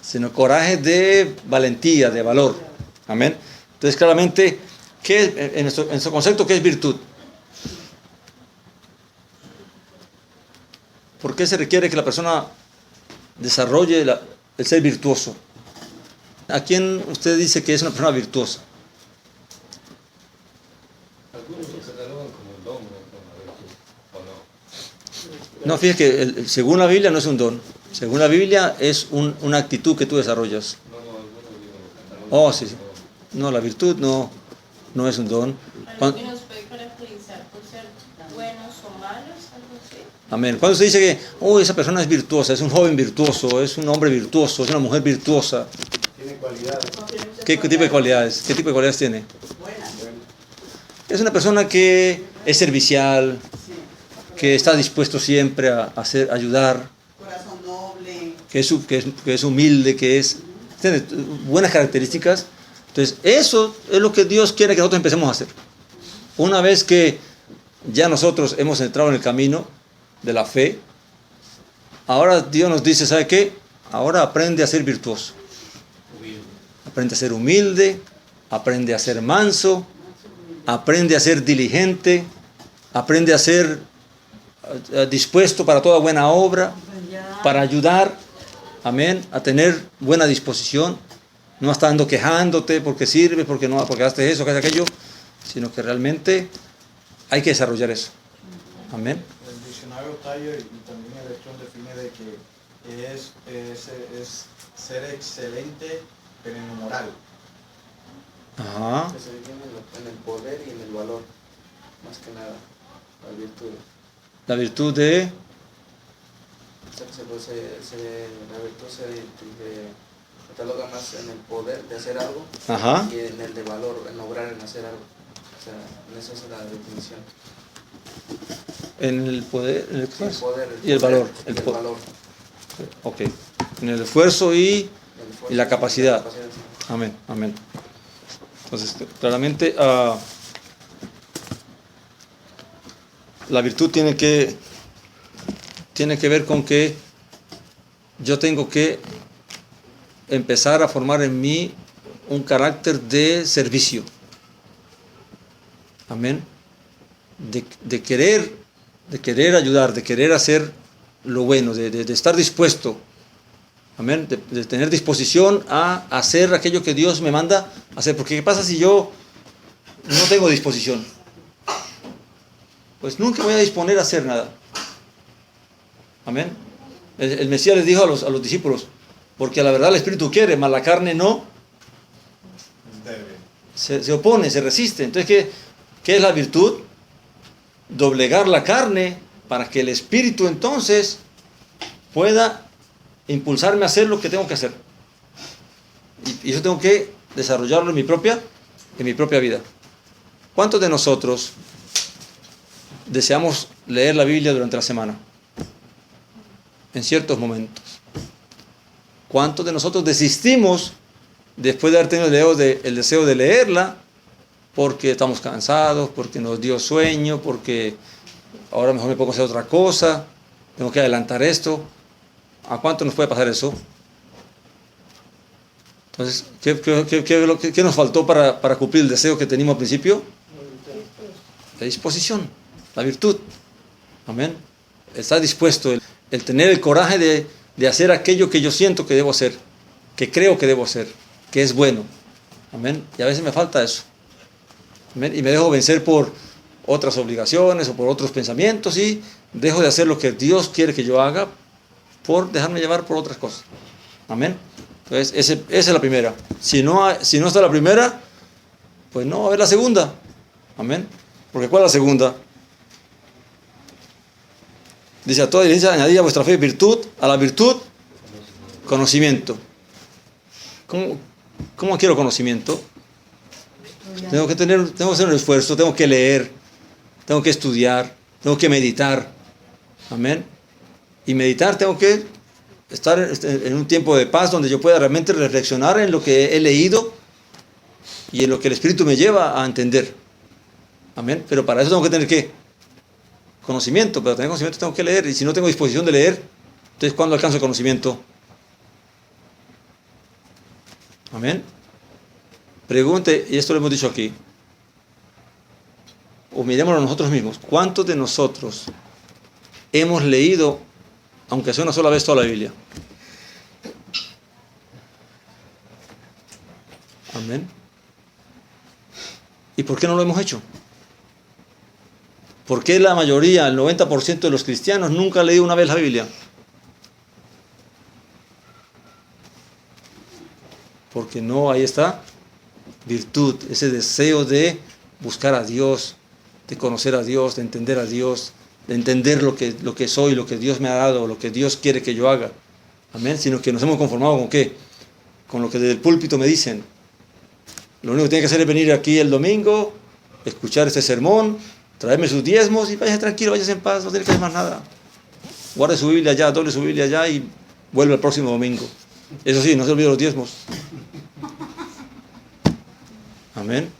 sino coraje de valentía, de valor. Amén. Entonces, claramente, ¿qué es, en nuestro concepto, qué es virtud? ¿Por qué se requiere que la persona desarrolle el ser virtuoso? ¿A quién usted dice que es una persona virtuosa? Algunos lo catalogan como un don, ¿o no? No, fíjate que según la Biblia no es un don. Según la Biblia es una actitud que tú desarrollas. Algunos digo, lo catalogan. Oh, sí, sí. No, la virtud no es un don. ¿Alguien nos puede caracterizar por ser buenos o malos? Algo así. Amén. Cuando se dice que esa persona es virtuosa, es un joven virtuoso, es un hombre virtuoso, es una mujer virtuosa. Tiene cualidades. ¿Qué tipo de cualidades? ¿Qué tipo de cualidades tiene? Es una persona que es servicial, que está dispuesto siempre a ayudar, Corazón noble. que es humilde, tiene buenas características. Entonces, eso es lo que Dios quiere que nosotros empecemos a hacer. Una vez que ya nosotros hemos entrado en el camino de la fe, ahora Dios nos dice, ¿sabe qué? Ahora aprende a ser virtuoso. Aprende a ser humilde, aprende a ser manso, aprende a ser diligente, aprende a ser dispuesto para toda buena obra, para ayudar, amén, a tener buena disposición, no estando quejándote porque sirve, porque no, porque haces eso, que haces aquello, sino que realmente hay que desarrollar eso. Amén. El diccionario Taller y también el Electrón define de que es ser excelente pero en lo moral. Ajá. Que se define en el poder y en el valor, más que nada, las virtudes. La virtud de... O sea, la virtud se cataloga más en el poder de hacer algo Ajá. y en el de valor, en lograr, en hacer algo. O sea, en eso es la definición. En el poder, en el Poder, y el valor. El valor. Ok. En el esfuerzo y El la capacidad. sí. Amén, amén. Entonces, claramente, la virtud tiene que ver con que yo tengo que empezar a formar en mí un carácter de servicio. Amén. De querer ayudar, de querer hacer lo bueno, de estar dispuesto. Amén. De tener disposición a hacer aquello que Dios me manda hacer. Porque ¿qué pasa si yo no tengo disposición? Pues nunca voy a disponer a hacer nada. Amén. El Mesías les dijo a los discípulos, porque a la verdad el Espíritu quiere, mas la carne no. Débil. Se opone, se resiste. Entonces, ¿qué es la virtud? doblegar la carne para que el espíritu entonces pueda impulsarme a hacer lo que tengo que hacer. Y eso tengo que desarrollarlo en mi propia vida. ¿Cuántos de nosotros deseamos leer la Biblia durante la semana? En ciertos momentos. ¿Cuántos de nosotros desistimos después de haber tenido el deseo de leerla porque estamos cansados, porque nos dio sueño, porque ahora mejor me pongo a hacer otra cosa, tengo que adelantar esto? ¿A cuánto nos puede pasar eso? Entonces, ¿qué nos faltó para cumplir el deseo que teníamos al principio? La disposición, la virtud. Amén. Estar dispuesto, el tener el coraje de hacer aquello que yo siento que debo hacer, que creo que debo hacer, que es bueno. Amén. Y a veces me falta eso. Amén. Y me dejo vencer por otras obligaciones o por otros pensamientos y dejo de hacer lo que Dios quiere que yo haga por dejarme llevar por otras cosas. Amén. Entonces, esa es la primera. Si no está la primera, pues no va a haber la segunda. Amén. Porque ¿cuál es la segunda? Dice: a toda diligencia añadid a vuestra fe virtud, a la virtud conocimiento. ¿Cómo quiero conocimiento? Tengo que hacer un esfuerzo, tengo que leer, tengo que estudiar, tengo que meditar. Amén. Y meditar, tengo que estar en un tiempo de paz donde yo pueda realmente reflexionar en lo que he leído y en lo que el Espíritu me lleva a entender. Amén. Pero para eso tengo que tener ¿qué? Conocimiento. Para tener conocimiento tengo que leer. Y si no tengo disposición de leer, entonces ¿cuándo alcanzo el conocimiento? Amén. Pregunte, y esto lo hemos dicho aquí, o mirémoslo nosotros mismos. ¿Cuántos de nosotros hemos leído, aunque sea una sola vez, toda la Biblia? Amén. ¿Y por qué no lo hemos hecho? ¿Por qué la mayoría, el 90% de los cristianos nunca ha leído una vez la Biblia? Porque no, ahí está virtud, ese deseo de buscar a Dios, de conocer a Dios, de entender lo que soy, lo que Dios me ha dado, lo que Dios quiere que yo haga. Amén. Sino que nos hemos conformado ¿con qué? Con lo que desde el púlpito me dicen. Lo único que tiene que hacer es venir aquí el domingo, escuchar este sermón, traerme sus diezmos y váyase tranquilo, váyase en paz, no tiene que hacer más nada. Guarde su Biblia allá, doble su Biblia allá y vuelve el próximo domingo. Eso sí, no se olvide los diezmos. Amén.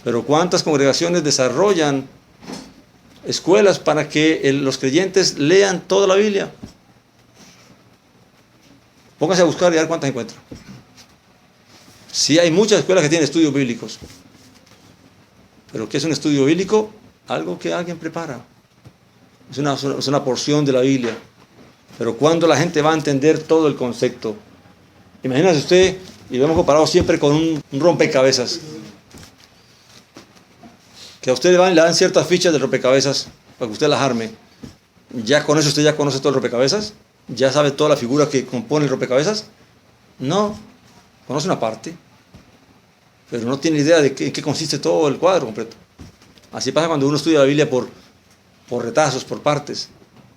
Pero ¿cuántas congregaciones desarrollan escuelas para que los creyentes lean toda la Biblia? Pónganse a buscar y a ver cuántas encuentran. Sí, hay muchas escuelas que tienen estudios bíblicos. ¿Pero qué es un estudio bíblico? Algo que alguien prepara. Es una porción de la Biblia. Pero ¿cuándo la gente va a entender todo el concepto? Imagínese usted, y lo hemos comparado siempre con un rompecabezas. Que a usted le dan ciertas fichas de rompecabezas para que usted las arme. ¿Ya con eso usted ya conoce todo el rompecabezas? ¿Ya sabe toda la figura que compone el rompecabezas? No, conoce una parte, pero no tiene idea de en qué consiste todo el cuadro completo. Así pasa cuando uno estudia la Biblia por retazos, por partes.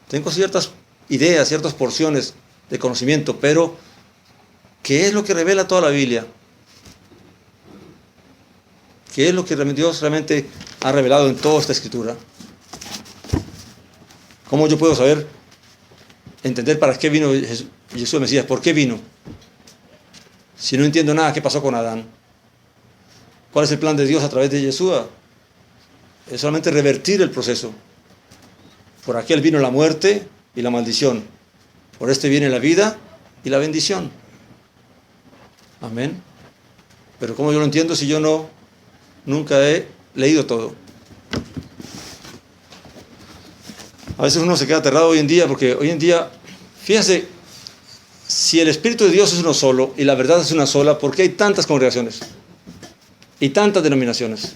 Tengo ciertas ideas, ciertas porciones de conocimiento, pero ¿qué es lo que revela toda la Biblia? ¿Qué es lo que Dios realmente ha revelado en toda esta escritura? ¿Cómo yo puedo saber, entender para qué vino Jesús el Mesías? ¿Por qué vino? Si no entiendo nada, ¿qué pasó con Adán? ¿Cuál es el plan de Dios a través de Yeshua? Es solamente revertir el proceso. Por aquel vino la muerte y la maldición. Por este viene la vida y la bendición. Amén. Pero ¿cómo yo lo entiendo si yo nunca he leído todo? A veces uno se queda aterrado hoy en día, porque hoy en día, fíjense, si el Espíritu de Dios es uno solo y la verdad es una sola, ¿por qué hay tantas congregaciones y tantas denominaciones?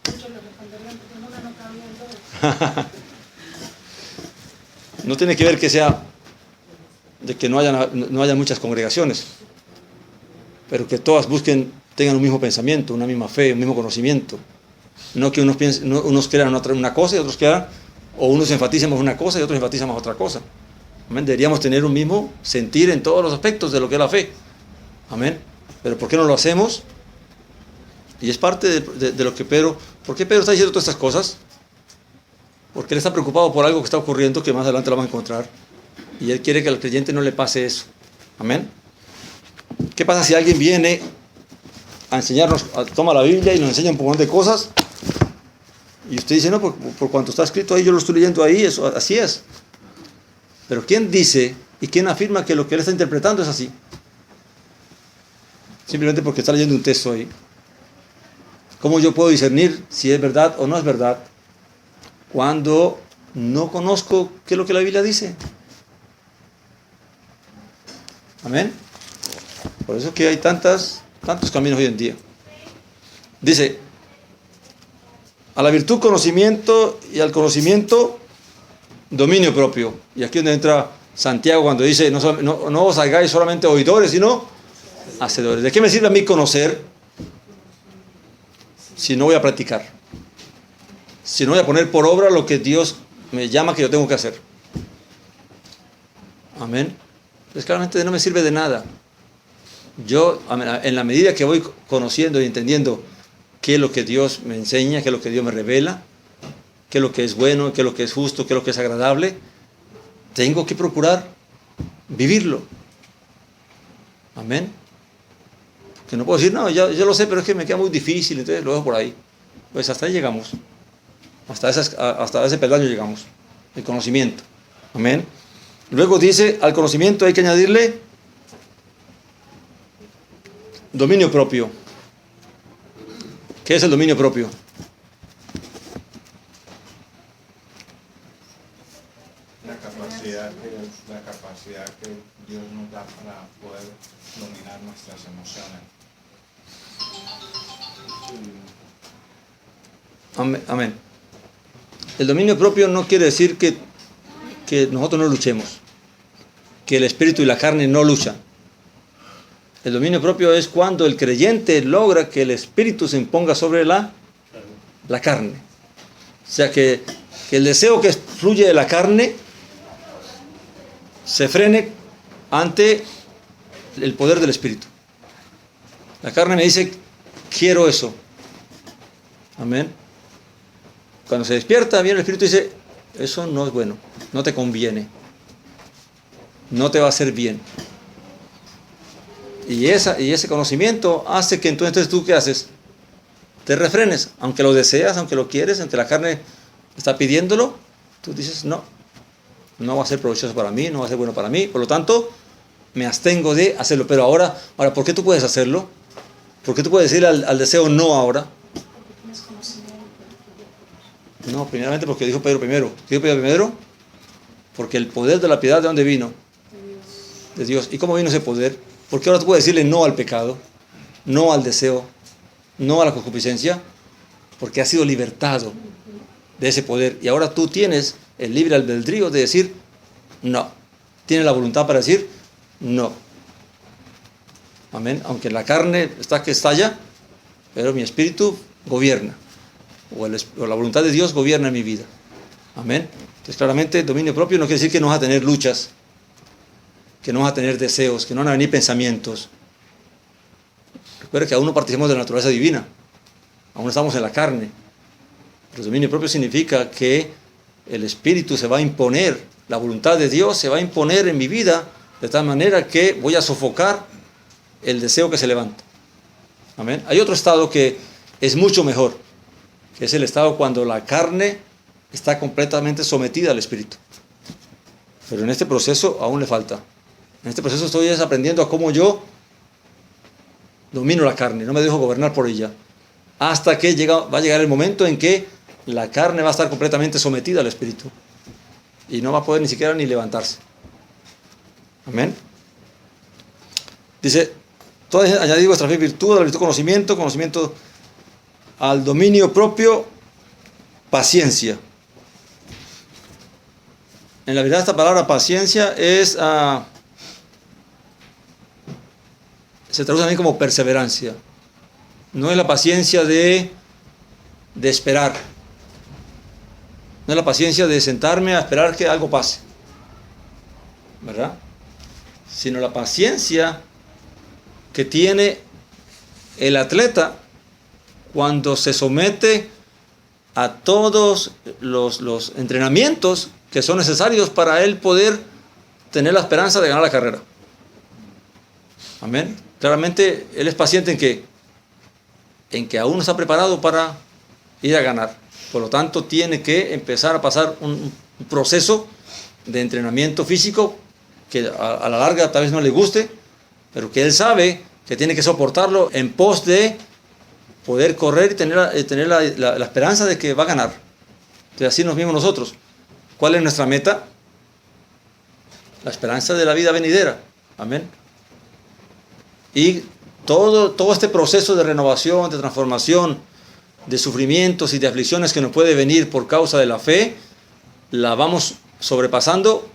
Muchos le responderían porque en una no cabían todos. No tiene que ver que sea de que no haya muchas congregaciones, pero que todas tengan un mismo pensamiento, una misma fe, un mismo conocimiento. No que unos crean una cosa y otros crean, o unos enfatizan más una cosa y otros enfatizan más otra cosa. Amén. Deberíamos tener un mismo sentir en todos los aspectos de lo que es la fe. Amén. Pero ¿por qué no lo hacemos? Y es parte de lo que Pedro... ¿Por qué Pedro está diciendo todas estas cosas? Porque él está preocupado por algo que está ocurriendo, que más adelante lo va a encontrar. Y él quiere que al creyente no le pase eso. Amén. ¿Qué pasa si alguien viene a enseñarnos, toma la Biblia y nos enseña un poco de cosas? Y usted dice, no, por cuanto está escrito ahí, yo lo estoy leyendo ahí, eso así es. Pero ¿quién dice y quién afirma que lo que él está interpretando es así? Simplemente porque está leyendo un texto ahí. ¿Cómo yo puedo discernir si es verdad o no es verdad cuando no conozco qué es lo que la Biblia dice? Amén. Por eso que hay tantos caminos hoy en día. Dice, a la virtud conocimiento y al conocimiento dominio propio. Y aquí es donde entra Santiago cuando dice, no os hagáis solamente oidores, sino hacedores. ¿De qué me sirve a mí conocer si no voy a practicar? Si no voy a poner por obra lo que Dios me llama que yo tengo que hacer. Amén. Pues claramente no me sirve de nada. Yo, en la medida que voy conociendo y entendiendo qué es lo que Dios me enseña, qué es lo que Dios me revela, qué es lo que es bueno, qué es lo que es justo, qué es lo que es agradable, tengo que procurar vivirlo. Amén. Que no puedo decir, no, yo lo sé, pero es que me queda muy difícil, entonces lo dejo por ahí. Pues hasta ahí llegamos. Hasta ese peldaño llegamos. El conocimiento. Amén. Luego dice, al conocimiento hay que añadirle dominio propio. ¿Qué es el dominio propio? La capacidad que Dios nos da para poder dominar nuestras emociones. Amén. El dominio propio no quiere decir que nosotros no luchemos, que el espíritu y la carne no luchan. El dominio propio es cuando el creyente logra que el espíritu se imponga sobre la carne. O sea, que el deseo que fluye de la carne se frene ante el poder del espíritu. La carne me dice, quiero eso. Amén. Cuando se despierta, viene el espíritu y dice, eso no es bueno, no te conviene, no te va a hacer bien. Y ese conocimiento hace que entonces tú, ¿qué haces? Te refrenes, aunque lo deseas, aunque lo quieres, aunque la carne está pidiéndolo, tú dices, no va a ser provechoso para mí, no va a ser bueno para mí, por lo tanto, me abstengo de hacerlo. Pero ahora, ¿por qué tú puedes hacerlo? ¿Por qué tú puedes decir al deseo no ahora? No, primeramente porque dijo Pedro primero. ¿Qué dijo Pedro primero? Porque el poder de la piedad, ¿de dónde vino? De Dios. ¿Y cómo vino ese poder? Porque ahora tú puedes decirle no al pecado, no al deseo, no a la concupiscencia, porque has sido libertado de ese poder. Y ahora tú tienes el libre albedrío de decir no. Tienes la voluntad para decir no. Amén. Aunque la carne está que estalla, pero mi espíritu gobierna. O la voluntad de Dios gobierna en mi vida. Amén. Entonces claramente dominio propio no quiere decir que no vas a tener luchas, que no vas a tener deseos, que no van a venir pensamientos. Recuerda que aún no participamos de la naturaleza divina, aún estamos en la carne. Pero dominio propio significa que el espíritu se va a imponer, la voluntad de Dios se va a imponer en mi vida de tal manera que voy a sofocar el deseo que se levanta. Amén. Hay otro estado que es mucho mejor, que es el estado cuando la carne está completamente sometida al espíritu. Pero en este proceso aún le falta. En este proceso estoy aprendiendo a cómo yo domino la carne, no me dejo gobernar por ella, hasta que va a llegar el momento en que la carne va a estar completamente sometida al espíritu y no va a poder ni siquiera ni levantarse. Amén. Dice, añadid vuestra fe virtud, a la virtud conocimiento al dominio propio, paciencia. En la verdad esta palabra paciencia se traduce también como perseverancia. No es la paciencia de de esperar. No es la paciencia de sentarme a esperar que algo pase, ¿verdad? Sino la paciencia que tiene el atleta cuando se somete a todos los entrenamientos que son necesarios para él poder tener la esperanza de ganar la carrera. Amén. Claramente él es paciente en que aún no está preparado para ir a ganar. Por lo tanto, tiene que empezar a pasar un proceso de entrenamiento físico que a la larga tal vez no le guste, pero que él sabe que tiene que soportarlo en pos de poder correr y tener la esperanza de que va a ganar. Entonces así nos vimos nosotros. ¿Cuál es nuestra meta? La esperanza de la vida venidera. Amén. Y todo este proceso de renovación, de transformación, de sufrimientos y de aflicciones que nos puede venir por causa de la fe, la vamos sobrepasando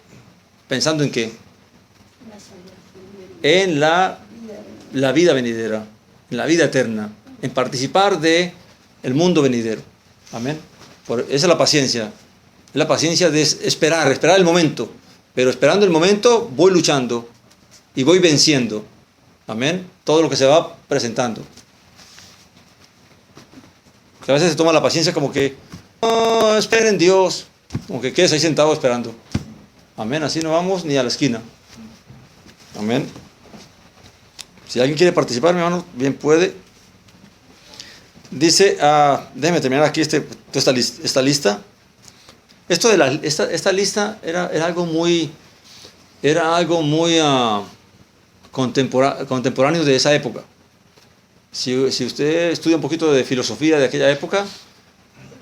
pensando en ¿qué? En la vida venidera, en la vida eterna, en participar de el mundo venidero. Amén. Esa es la paciencia. Es la paciencia de esperar el momento. Pero esperando el momento voy luchando y voy venciendo. Amén. Todo lo que se va presentando. Que a veces se toma la paciencia como que esperen en Dios, como que quedes ahí sentado esperando. Amén. Así no vamos ni a la esquina. Amén. Si alguien quiere participar, mi hermano, bien puede. Dice, déjeme terminar aquí esta lista. Esto de esta lista era algo muy contemporáneo de esa época. Si usted estudia un poquito de filosofía de aquella época,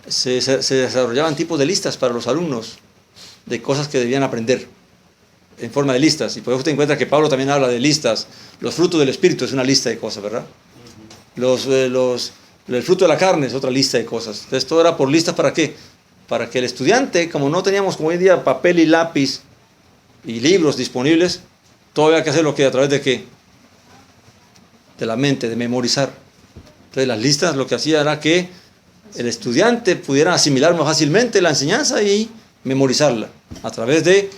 se desarrollaban tipos de listas para los alumnos de cosas que debían aprender en forma de listas. Y por eso usted encuentra que Pablo también habla de listas. Los frutos del Espíritu es una lista de cosas, ¿verdad? El fruto de la carne es otra lista de cosas. Entonces todo era por listas. ¿Para qué? Para que el estudiante, como no teníamos como hoy en día papel y lápiz y libros disponibles, todo había que hacerlo que a través de ¿qué? De la mente, de memorizar. Entonces las listas lo que hacía era que el estudiante pudiera asimilar más fácilmente la enseñanza y memorizarla a través de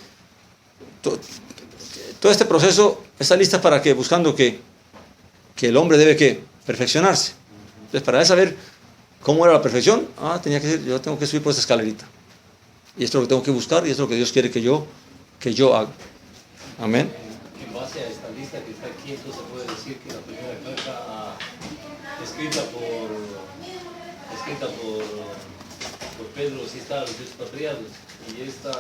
todo este proceso. Esta lista para que buscando que el hombre debe que perfeccionarse. Entonces para saber cómo era la perfección, yo tengo que subir por esta escalerita. Y esto es lo que tengo que buscar y esto es lo que Dios quiere que yo haga. Amén. En base a esta lista que está aquí, entonces se puede decir que la primera carta escrita por Pedro sí está a los expatriados y esta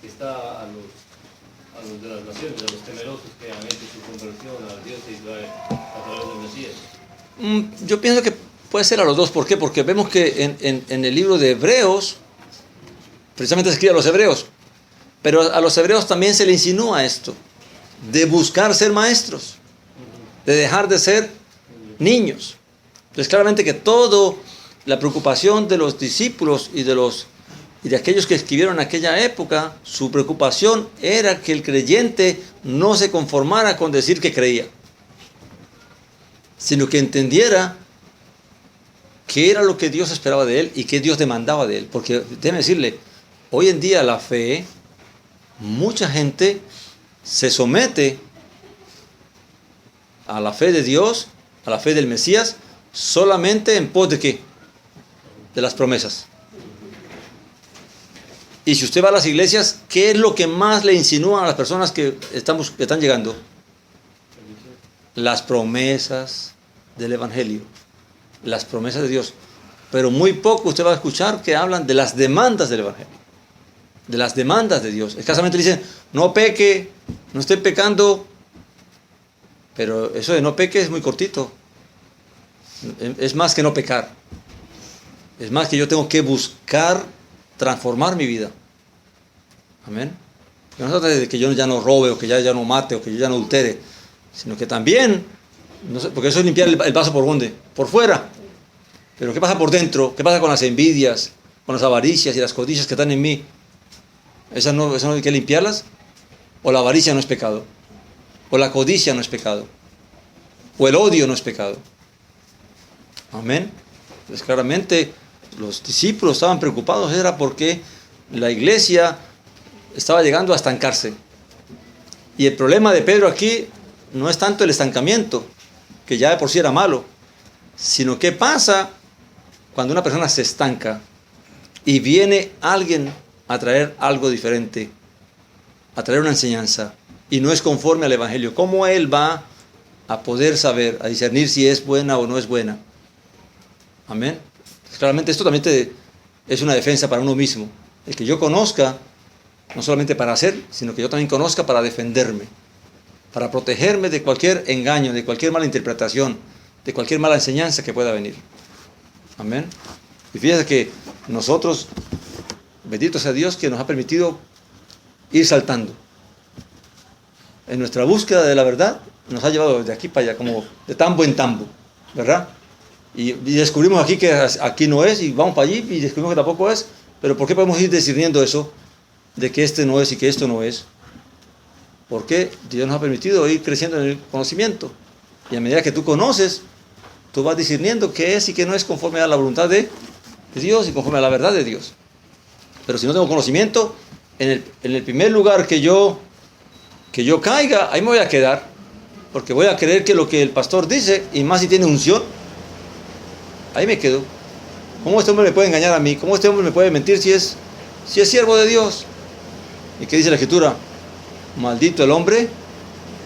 está a los de las naciones, a los temerosos que han hecho su conversión al Dios de Israel a través del Mesías. Yo pienso que puede ser a los dos. ¿Por qué? Porque vemos que en el libro de Hebreos, precisamente se escribe a los hebreos, pero a los hebreos también se le insinúa esto, de buscar ser maestros, de dejar de ser niños. Entonces claramente que toda la preocupación de los discípulos y de aquellos que escribieron en aquella época, su preocupación era que el creyente no se conformara con decir que creía, sino que entendiera qué era lo que Dios esperaba de él y qué Dios demandaba de él. Porque déjeme decirle, hoy en día la fe, mucha gente se somete a la fe de Dios, a la fe del Mesías, solamente en pos de ¿qué? De las promesas. Y si usted va a las iglesias, ¿qué es lo que más le insinúan a las personas que están llegando? Las promesas del Evangelio, las promesas de Dios. Pero muy poco usted va a escuchar que hablan de las demandas del Evangelio, de las demandas de Dios. Escasamente dicen, no peque, no esté pecando. Pero eso de no peque es muy cortito. Es más que no pecar. Es más que yo tengo que buscar transformar mi vida. Amén. Porque no se trata de que yo ya no robe, o que ya no mate, o que yo ya no adultere, sino que también, porque eso es limpiar el vaso por donde, por fuera. Pero ¿qué pasa por dentro? ¿Qué pasa con las envidias, con las avaricias y las codicias que están en mí? ¿Esas no hay que limpiarlas? ¿O la avaricia no es pecado? ¿O la codicia no es pecado? ¿O el odio no es pecado? Amén. Pues claramente los discípulos estaban preocupados era porque la iglesia estaba llegando a estancarse. Y el problema de Pedro aquí no es tanto el estancamiento, que ya de por sí era malo, sino qué pasa cuando una persona se estanca y viene alguien a traer algo diferente, a traer una enseñanza, y no es conforme al Evangelio. ¿Cómo él va a poder saber, a discernir si es buena o no es buena? Amén. Claramente esto también es una defensa para uno mismo. El que yo conozca, no solamente para hacer, sino que yo también conozca para defenderme, para protegerme de cualquier engaño, de cualquier mala interpretación, de cualquier mala enseñanza que pueda venir. Amén. Y fíjate que nosotros, bendito sea Dios, que nos ha permitido ir saltando. En nuestra búsqueda de la verdad, nos ha llevado de aquí para allá, como de tambo en tambo, ¿verdad? Y descubrimos aquí que aquí no es, y vamos para allí y descubrimos que tampoco es. Pero ¿por qué podemos ir discerniendo eso? De que este no es y que esto no es. Porque Dios nos ha permitido ir creciendo en el conocimiento. Y a medida que tú conoces, tú vas discerniendo qué es y qué no es conforme a la voluntad de Dios y conforme a la verdad de Dios. Pero si no tengo conocimiento, en el primer lugar que yo caiga, ahí me voy a quedar. Porque voy a creer que lo que el pastor dice, y más si tiene unción, ahí me quedo. ¿Cómo este hombre me puede engañar a mí? ¿Cómo este hombre me puede mentir si es siervo de Dios? ¿Y qué dice la Escritura? Maldito el hombre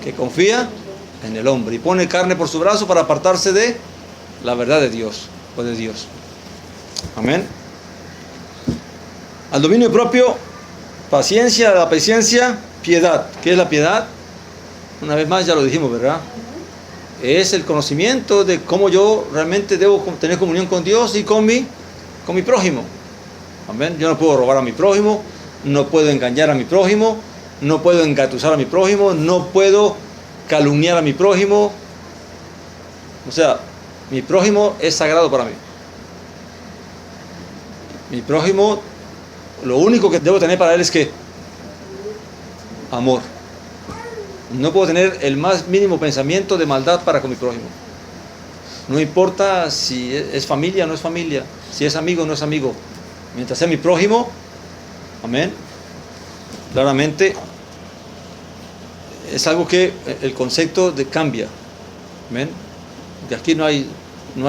que confía en el hombre y pone carne por su brazo para apartarse de la verdad de Dios o de Dios. Amén. Al dominio propio, paciencia, la paciencia, piedad. ¿Qué es la piedad? Una vez más ya lo dijimos, ¿verdad? Es el conocimiento de cómo yo realmente debo tener comunión con Dios y con mi prójimo. Amén. Yo no puedo robar a mi prójimo, no puedo engañar a mi prójimo, no puedo engatusar a mi prójimo, no puedo calumniar a mi prójimo. O sea, mi prójimo es sagrado para mí. Mi prójimo, lo único que debo tener para él es que amor. No puedo tener el más mínimo pensamiento de maldad para con mi prójimo. No importa si es familia o no es familia, si es amigo o no es amigo. Mientras sea mi prójimo, amén, claramente es algo que el concepto cambia. Amén. De aquí no hay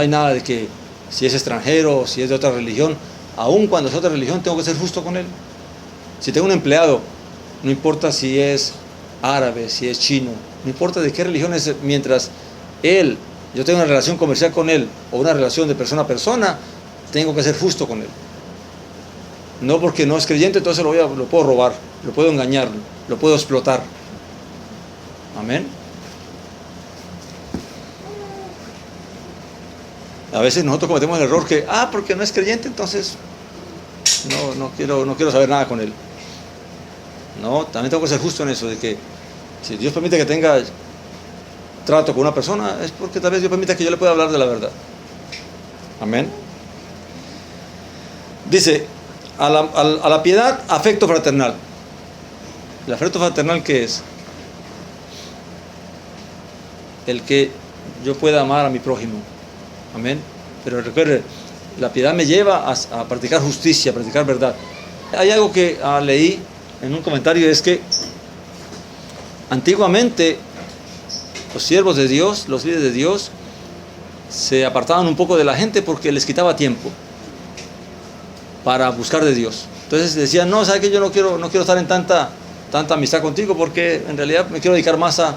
nada de que si es extranjero o si es de otra religión. Aun cuando es otra religión, tengo que ser justo con él. Si tengo un empleado, no importa si es árabe, si es chino, no importa de qué religión es, mientras yo tengo una relación comercial con él o una relación de persona a persona, tengo que ser justo con él. No porque no es creyente, entonces lo puedo robar, lo puedo engañar, lo puedo explotar. Amén. A veces nosotros cometemos el error que, porque no es creyente, entonces no quiero saber nada con él. No, también tengo que ser justo en eso, de que si Dios permite que tenga trato con una persona, es porque tal vez Dios permita que yo le pueda hablar de la verdad. Amén. Dice, a la piedad, afecto fraternal. ¿El afecto fraternal qué es? El que yo pueda amar a mi prójimo. Amén. Pero recuerde, la piedad me lleva a practicar justicia, a practicar verdad. Hay algo que leí en un comentario, es que antiguamente los siervos de Dios, los líderes de Dios, se apartaban un poco de la gente porque les quitaba tiempo para buscar de Dios. Entonces decían, no, ¿sabes qué? Yo no quiero estar en tanta amistad contigo, porque en realidad me quiero dedicar más a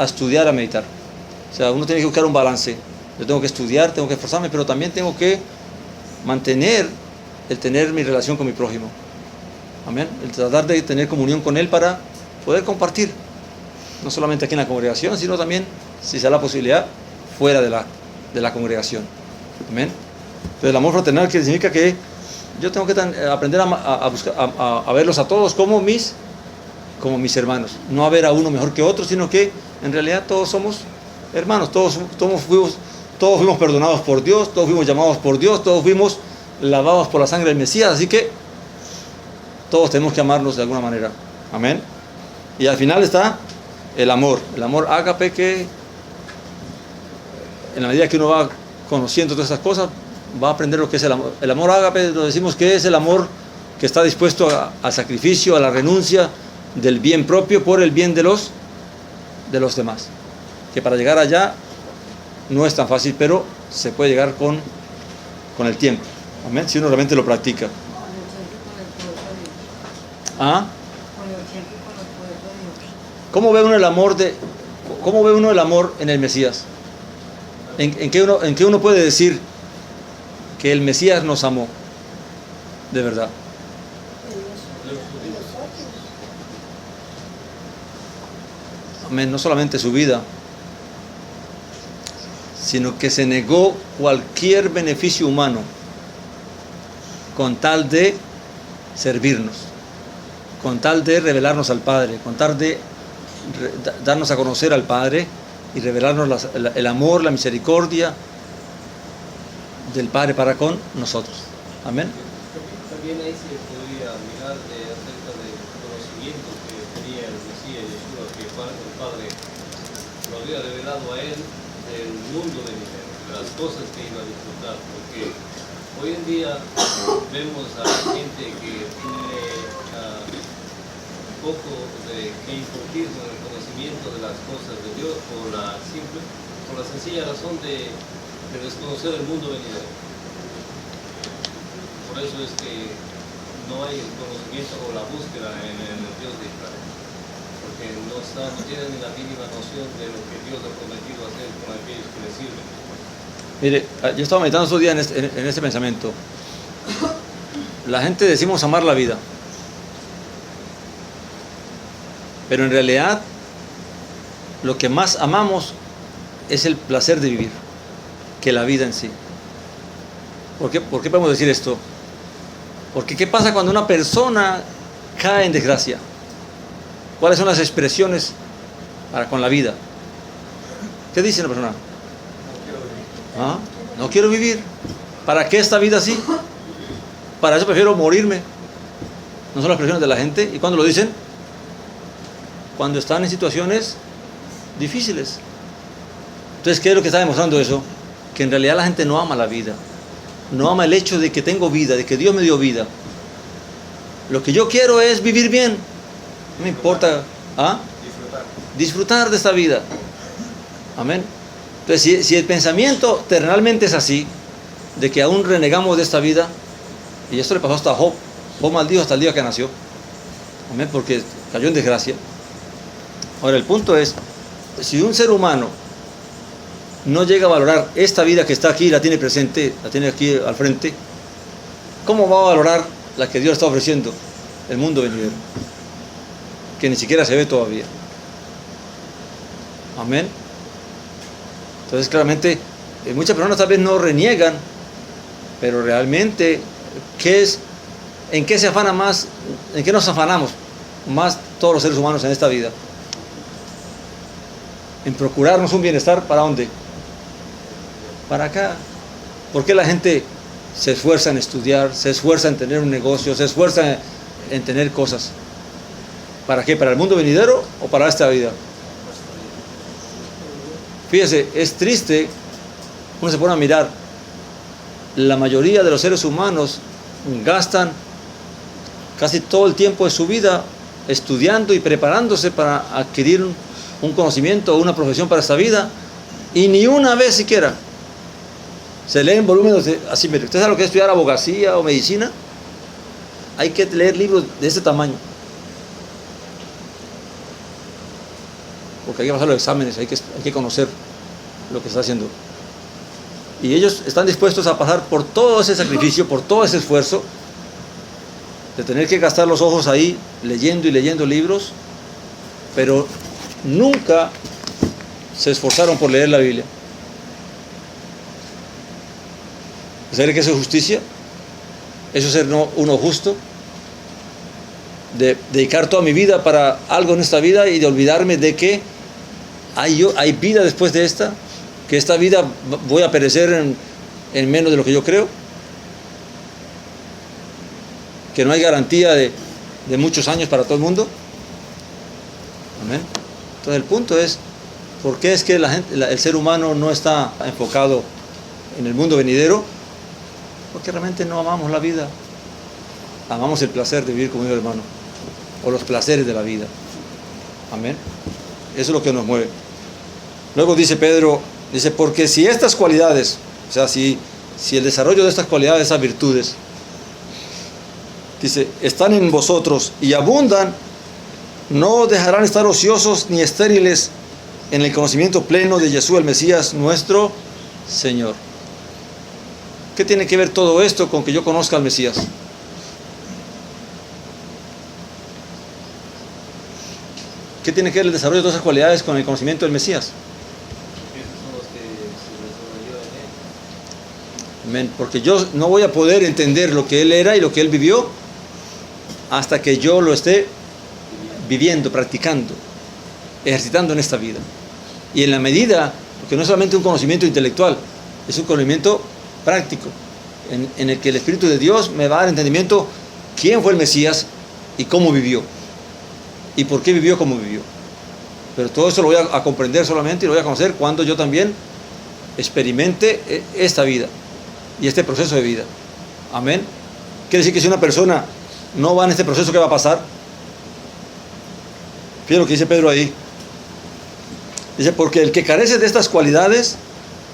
estudiar, a meditar. O sea, uno tiene que buscar un balance. Yo tengo que estudiar, tengo que esforzarme, pero también tengo que tener mi relación con mi prójimo. Amén. El tratar de tener comunión con él para poder compartir, no solamente aquí en la congregación, sino también, si se da la posibilidad, fuera de la congregación. Amén. Entonces el amor fraternal, que significa que yo tengo que aprender a verlos a todos como mis hermanos, no a ver a uno mejor que otro, sino que en realidad todos somos hermanos, todos fuimos perdonados por Dios, todos fuimos llamados por Dios, todos fuimos lavados por la sangre del Mesías, así que todos tenemos que amarnos de alguna manera. Amén. Y al final está el amor ágape, que en la medida que uno va conociendo todas estas cosas, va a aprender lo que es el amor. El amor ágape, lo decimos que es el amor que está dispuesto al sacrificio, a la renuncia del bien propio por el bien de los demás. Que para llegar allá no es tan fácil, pero se puede llegar con el tiempo. Amén. Si uno realmente lo practica. ¿Ah? ¿Cómo ve uno el amor en el Mesías? ¿En qué uno puede decir que el Mesías nos amó de verdad? Amén. No solamente su vida, sino que se negó cualquier beneficio humano con tal de servirnos, con tal de revelarnos al Padre, con tal de darnos a conocer al Padre y revelarnos el amor, la misericordia del Padre para con nosotros. Amén. También ahí se podría mirar acerca del conocimiento que tenía el Mesías Yeshua, que el Padre lo había revelado a él del mundo venidero, de las cosas que iba a disfrutar, porque hoy en día vemos a gente que tiene poco de que incumplir con el conocimiento de las cosas de Dios por la sencilla razón de desconocer el mundo venidero. Por eso es que no hay el conocimiento o la búsqueda en el Dios de Israel, porque no tienen ni la mínima noción de lo que Dios ha prometido hacer con aquellos que le sirven. Mire, yo estaba meditando estos días en este pensamiento. La gente decimos amar la vida, pero en realidad lo que más amamos es el placer de vivir que la vida en sí. ¿Por qué podemos decir esto? Porque ¿qué pasa cuando una persona cae en desgracia? ¿Cuáles son las expresiones con la vida? ¿Qué dice la persona? ¿Ah? No quiero vivir. ¿Para qué esta vida así? Para eso prefiero morirme. No son las expresiones de la gente. ¿Y cuándo lo dicen? Cuando están en situaciones difíciles. Entonces, ¿qué es lo que está demostrando eso? Que en realidad la gente no ama la vida. No ama el hecho de que tengo vida, de que Dios me dio vida. Lo que yo quiero es vivir bien. No me importa. ¿Ah? Disfrutar de esta vida. Amén. Entonces, si el pensamiento terrenalmente es así, de que aún renegamos de esta vida, y esto le pasó hasta a Job. Job maldijo hasta el día que nació. Amén, porque cayó en desgracia. Ahora, el punto es, si un ser humano no llega a valorar esta vida que está aquí, la tiene presente, la tiene aquí al frente, ¿cómo va a valorar la que Dios está ofreciendo? El mundo venidero, que ni siquiera se ve todavía. Amén. Entonces, claramente, muchas personas tal vez no reniegan, pero realmente, ¿en qué se afana más? ¿En qué nos afanamos más todos los seres humanos en esta vida? En procurarnos un bienestar, ¿para dónde? Para acá. ¿Por qué la gente se esfuerza en estudiar, se esfuerza en tener un negocio, se esfuerza en tener cosas? ¿Para qué? ¿Para el mundo venidero o para esta vida? Fíjese, es triste, uno se pone a mirar, la mayoría de los seres humanos gastan casi todo el tiempo de su vida estudiando y preparándose para adquirir un conocimiento o una profesión para esta vida, y ni una vez siquiera se leen volúmenes así. Mire, ¿usted sabe lo que es estudiar abogacía o medicina? Hay que leer libros de ese tamaño, porque hay que pasar los exámenes, hay que conocer lo que se está haciendo. Y ellos están dispuestos a pasar por todo ese sacrificio, por todo ese esfuerzo, de tener que gastar los ojos ahí leyendo y leyendo libros, pero nunca se esforzaron por leer la Biblia. ¿Sabe qué es justicia? Eso es ser uno justo, de dedicar toda mi vida para algo en esta vida y de olvidarme de que hay vida después de esta, que esta vida voy a perecer en menos de lo que yo creo, que no hay garantía de muchos años para todo el mundo. Amén. Entonces el punto es, ¿por qué es que el ser humano no está enfocado en el mundo venidero? Porque realmente no amamos la vida. Amamos el placer de vivir conmigo, hermano. O los placeres de la vida. Amén. Eso es lo que nos mueve. Luego dice Pedro, dice, porque si estas cualidades, o sea, si el desarrollo de estas cualidades, esas virtudes, dice, están en vosotros y abundan, no dejarán estar ociosos ni estériles en el conocimiento pleno de Jesús el Mesías, nuestro Señor. ¿Qué tiene que ver todo esto con que yo conozca al Mesías? ¿Qué tiene que ver el desarrollo de todas esas cualidades con el conocimiento del Mesías? Esos son los que se desarrollaron en él. Amén. Porque yo no voy a poder entender lo que Él era y lo que Él vivió hasta que yo lo esté viviendo, practicando, ejercitando en esta vida. Y en la medida, porque no es solamente un conocimiento intelectual, es un conocimiento práctico, en el que el Espíritu de Dios me va a dar entendimiento quién fue el Mesías y cómo vivió. Y por qué vivió como vivió. Pero todo eso lo voy a comprender solamente y lo voy a conocer cuando yo también experimente esta vida y este proceso de vida. Amén. Quiere decir que si una persona no va en este proceso, ¿qué va a pasar? Fíjate lo que dice Pedro ahí. Dice, porque el que carece de estas cualidades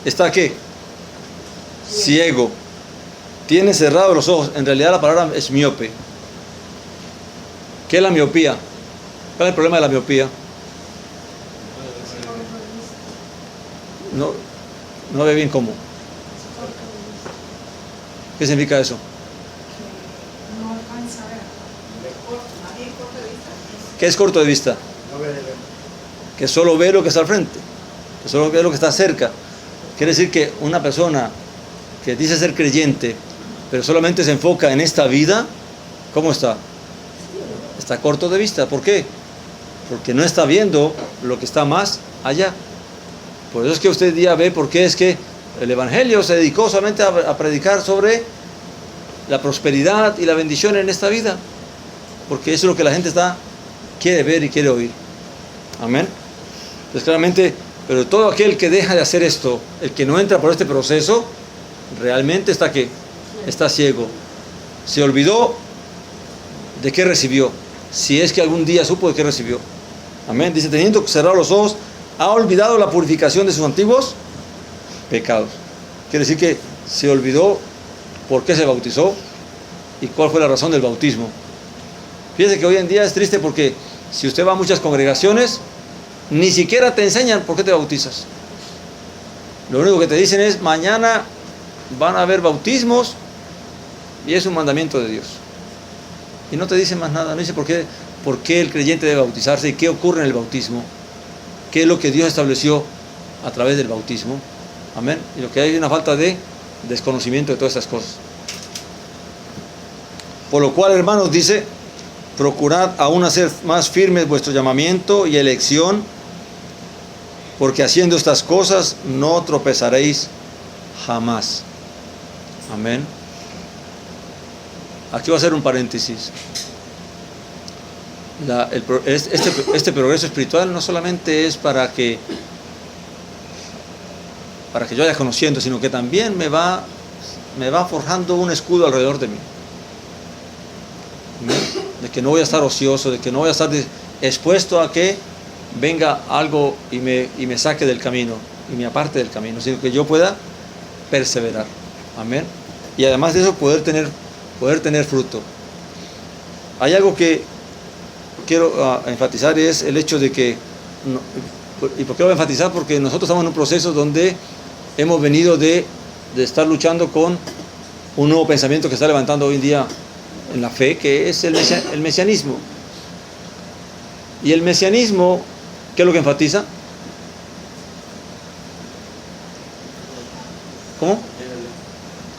está ¿qué? Ciego. Tiene cerrados los ojos. En realidad la palabra es miope. ¿Qué es la miopía? ¿Cuál es el problema de la miopía? No ve bien cómo. ¿Qué significa eso? No alcanza a ver. ¿Qué es corto de vista? No ve de lejos. Que solo ve lo que está al frente, que solo ve lo que está cerca. Quiere decir que una persona que dice ser creyente, pero solamente se enfoca en esta vida, ¿cómo está? Está corto de vista. ¿Por qué? Porque no está viendo lo que está más allá. Por eso es que usted día ve por qué es que el Evangelio se dedicó solamente a predicar sobre la prosperidad y la bendición en esta vida, porque eso es lo que la gente quiere ver y quiere oír. Amén. Entonces claramente, pero todo aquel que deja de hacer esto, el que no entra por este proceso, realmente está ¿qué? Está ciego. Se olvidó de qué recibió, si es que algún día supo de qué recibió. Amén. Dice, teniendo cerrados los ojos, ha olvidado la purificación de sus antiguos pecados. Quiere decir que se olvidó por qué se bautizó y cuál fue la razón del bautismo. Fíjese que hoy en día es triste porque si usted va a muchas congregaciones, ni siquiera te enseñan por qué te bautizas. Lo único que te dicen es, mañana van a haber bautismos y es un mandamiento de Dios. Y no te dicen más nada, no dice por qué el creyente debe bautizarse y qué ocurre en el bautismo, qué es lo que Dios estableció a través del bautismo. Amén. Y lo que hay es una falta de desconocimiento de todas estas cosas. Por lo cual, hermanos, dice, procurad aún hacer más firmes vuestro llamamiento y elección, porque haciendo estas cosas no tropezaréis jamás. Amén. Aquí voy a hacer un paréntesis. Este progreso espiritual no solamente es para que yo vaya conociendo, sino que también me va forjando un escudo alrededor de mí. De que no voy a estar ocioso, de que no voy a estar expuesto a que venga algo y me saque del camino y me aparte del camino, sino que yo pueda perseverar. Amén. Y además de eso poder tener fruto. Hay algo que quiero enfatizar, es el hecho de que, ¿y por qué lo voy a enfatizar? Porque nosotros estamos en un proceso donde hemos venido de estar luchando con un nuevo pensamiento que está levantando hoy en día en la fe, que es el mesianismo. Y el mesianismo, ¿qué es lo que enfatiza? ¿Cómo?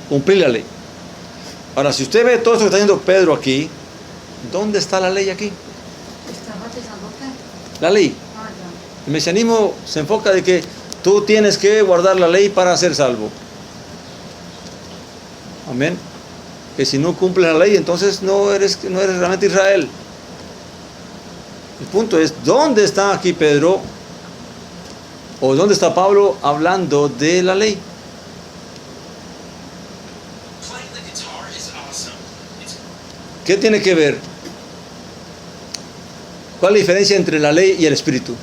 Cumplir la ley. Ahora, si usted ve todo esto que está diciendo Pedro aquí, ¿dónde está la ley aquí? La ley. El mesianismo se enfoca de que tú tienes que guardar la ley para ser salvo. Amén. Que si no cumples la ley, entonces no eres realmente Israel. El punto es, ¿dónde está aquí Pedro? ¿O dónde está Pablo hablando de la ley? ¿Qué tiene que ver? ¿Cuál es la diferencia entre la ley y el Espíritu?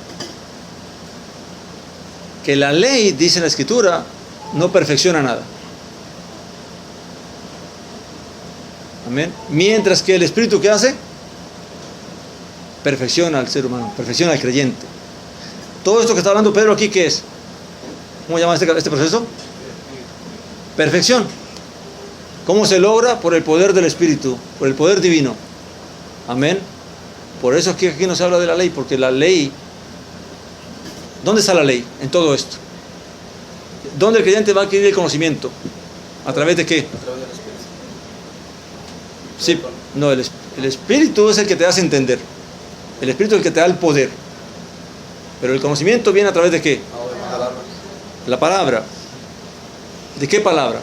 Que la ley, dice la Escritura, no perfecciona nada. Amén. Mientras que el Espíritu, ¿qué hace? Perfecciona al ser humano, perfecciona al creyente. Todo esto que está hablando Pedro aquí, ¿qué es? ¿Cómo llama este proceso? Perfección. ¿Cómo se logra? Por el poder del Espíritu, por el poder divino. Amén. Por eso es que aquí no se habla de la ley, porque la ley... ¿Dónde está la ley en todo esto? ¿Dónde el creyente va a adquirir el conocimiento? ¿A través de qué? A través del Espíritu. Sí, no, el Espíritu es el que te hace entender. El Espíritu es el que te da el poder. Pero el conocimiento viene a través de qué? Ahora, la palabra. La palabra. ¿De qué palabra?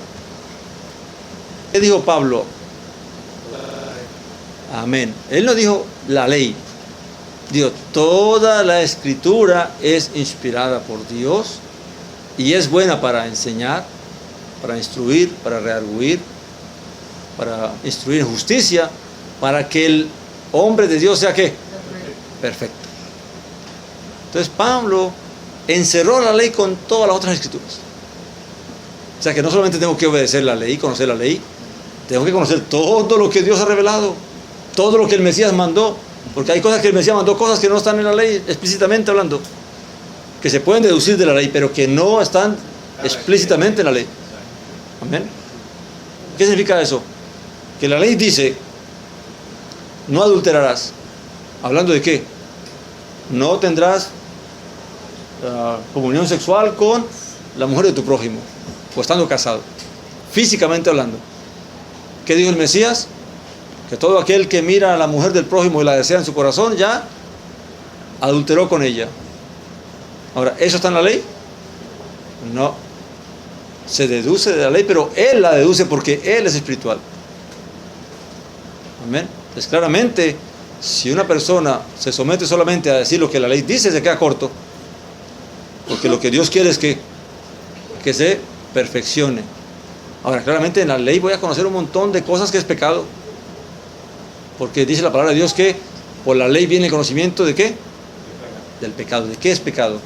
¿Qué dijo Pablo? Amén. Él no dijo la ley. Dijo, toda la Escritura es inspirada por Dios y es buena para enseñar, para instruir, para redarguir, para instruir en justicia, para que el hombre de Dios sea ¿qué? Perfecto. Entonces Pablo encerró la ley con todas las otras escrituras. O sea que no solamente tengo que obedecer la ley, conocer la ley, tengo que conocer todo lo que Dios ha revelado, todo lo que el Mesías mandó, porque hay cosas que el Mesías mandó, cosas que no están en la ley explícitamente hablando, que se pueden deducir de la ley, pero que no están explícitamente en la ley. Amén. ¿Qué significa eso? Que la ley dice, no adulterarás. ¿Hablando de qué? No tendrás comunión sexual con la mujer de tu prójimo, o estando casado, físicamente hablando. ¿Qué dijo el Mesías? Que todo aquel que mira a la mujer del prójimo y la desea en su corazón, ya adulteró con ella. Ahora, ¿eso está en la ley? No. Se deduce de la ley, pero él la deduce porque él es espiritual. Amén. Pues claramente, si una persona se somete solamente a decir lo que la ley dice, se queda corto. Porque lo que Dios quiere es que se perfeccione. Ahora, claramente en la ley voy a conocer un montón de cosas que es pecado. Porque dice la palabra de Dios que por la ley viene el conocimiento de ¿qué? Del pecado. ¿De qué es pecado?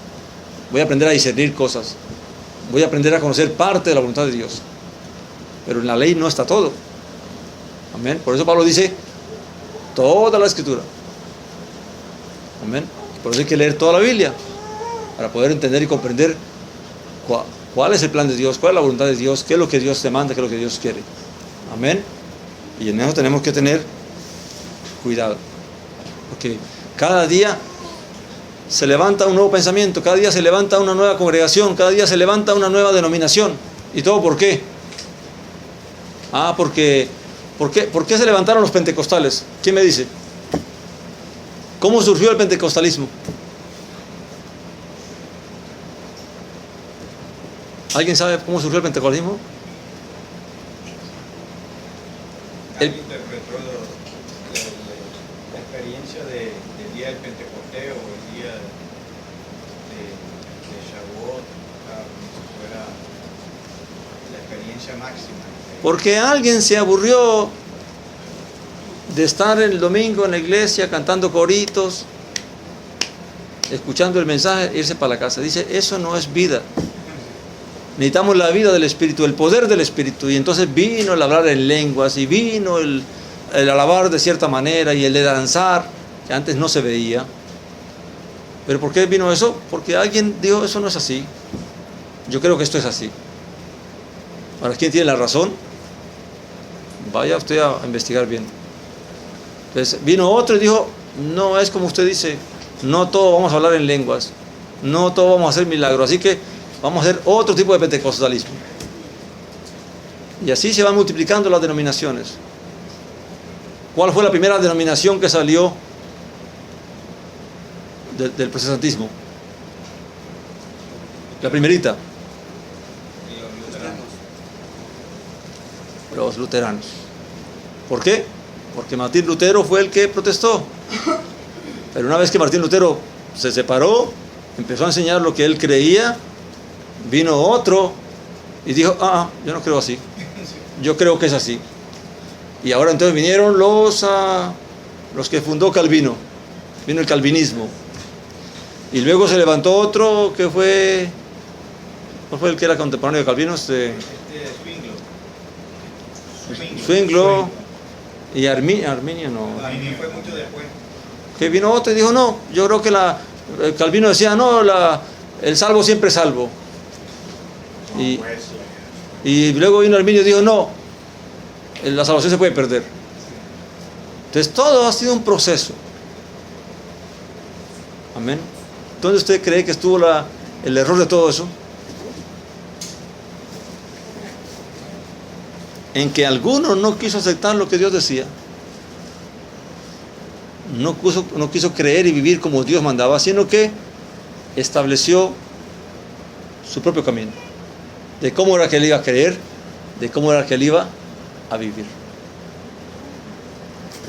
Voy a aprender a discernir cosas. Voy a aprender a conocer parte de la voluntad de Dios. Pero en la ley no está todo. Amén. Por eso Pablo dice toda la Escritura. Amén. Por eso hay que leer toda la Biblia para poder entender y comprender cuál es el plan de Dios, cuál es la voluntad de Dios, qué es lo que Dios demanda, qué es lo que Dios quiere. Amén. Y en eso tenemos que tener cuidado, porque cada día se levanta un nuevo pensamiento, cada día se levanta una nueva congregación, cada día se levanta una nueva denominación. ¿Y todo por qué? ¿Por qué se levantaron los pentecostales? ¿Quién me dice? ¿Cómo surgió el pentecostalismo? ¿Alguien sabe cómo surgió el pentecostalismo? Interpretó la experiencia del día del Pentecostés o el día de Shavuot, como si fuera la experiencia máxima. Porque alguien se aburrió de estar el domingo en la iglesia cantando coritos, escuchando el mensaje e irse para la casa. Dice, eso no es vida. Necesitamos la vida del Espíritu, el poder del Espíritu. Y entonces vino el hablar en lenguas y vino el alabar de cierta manera y el de danzar, que antes no se veía. ¿Pero por qué vino eso? Porque alguien dijo, eso no es así. Yo creo que esto es así. Ahora, ¿quién tiene la razón? Vaya usted a investigar bien. Entonces vino otro y dijo, no es como usted dice, no todo vamos a hablar en lenguas, no todo vamos a hacer milagros, así que vamos a hacer otro tipo de pentecostalismo. Y así se van multiplicando las denominaciones. ¿Cuál fue la primera denominación que salió del protestantismo? La primerita. Los luteranos. ¿Por qué? Porque Martín Lutero fue el que protestó. Pero una vez que Martín Lutero se separó, empezó a enseñar lo que él creía, vino otro y dijo, yo no creo así, yo creo que es así. Y ahora entonces vinieron los que fundó Calvino. Vino el calvinismo. Y luego se levantó otro que fue... ¿Cuál fue el que era contemporáneo de Calvino? Zwinglio. Y Arminio no. Arminio fue mucho después. Que vino otro y dijo, no, yo creo que Calvino decía, no, el salvo siempre es salvo. Y luego vino Arminio y dijo, no, la salvación se puede perder. Entonces todo ha sido un proceso. Amén. Entonces usted cree que estuvo el error de todo eso en que alguno no quiso aceptar lo que Dios decía, no quiso creer y vivir como Dios mandaba, sino que estableció su propio camino de cómo era que él iba a creer, de cómo era que él iba a vivir.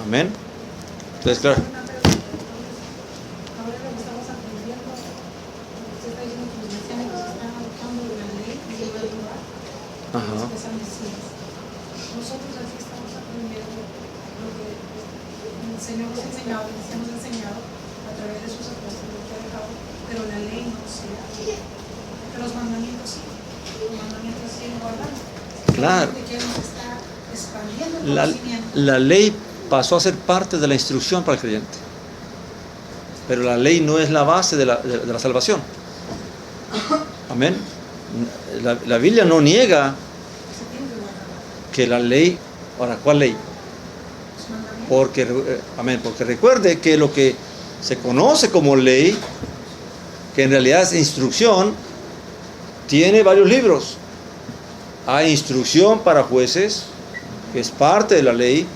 Amén. Entonces, claro. Ahora lo que estamos aprendiendo, usted está diciendo que los mesiánicos están adoptando la ley y el lugar, Ajá. que son mesías. Nosotros aquí estamos aprendiendo lo que el Señor nos ha enseñado, el Cristo nos ha enseñado a través de sus apóstoles que ha dejado, pero la ley no se da. Pero los mandamientos sí, los mandamientos siguen guardando. Claro. Que nos está expandiendo el conocimiento. La ley pasó a ser parte de la instrucción para el creyente, pero la ley no es la base de la salvación. Amén. La Biblia no niega que la ley, ahora, ¿cuál ley? Porque recuerde que lo que se conoce como ley, que en realidad es instrucción, tiene varios libros. Hay instrucción para jueces, que es parte de la ley.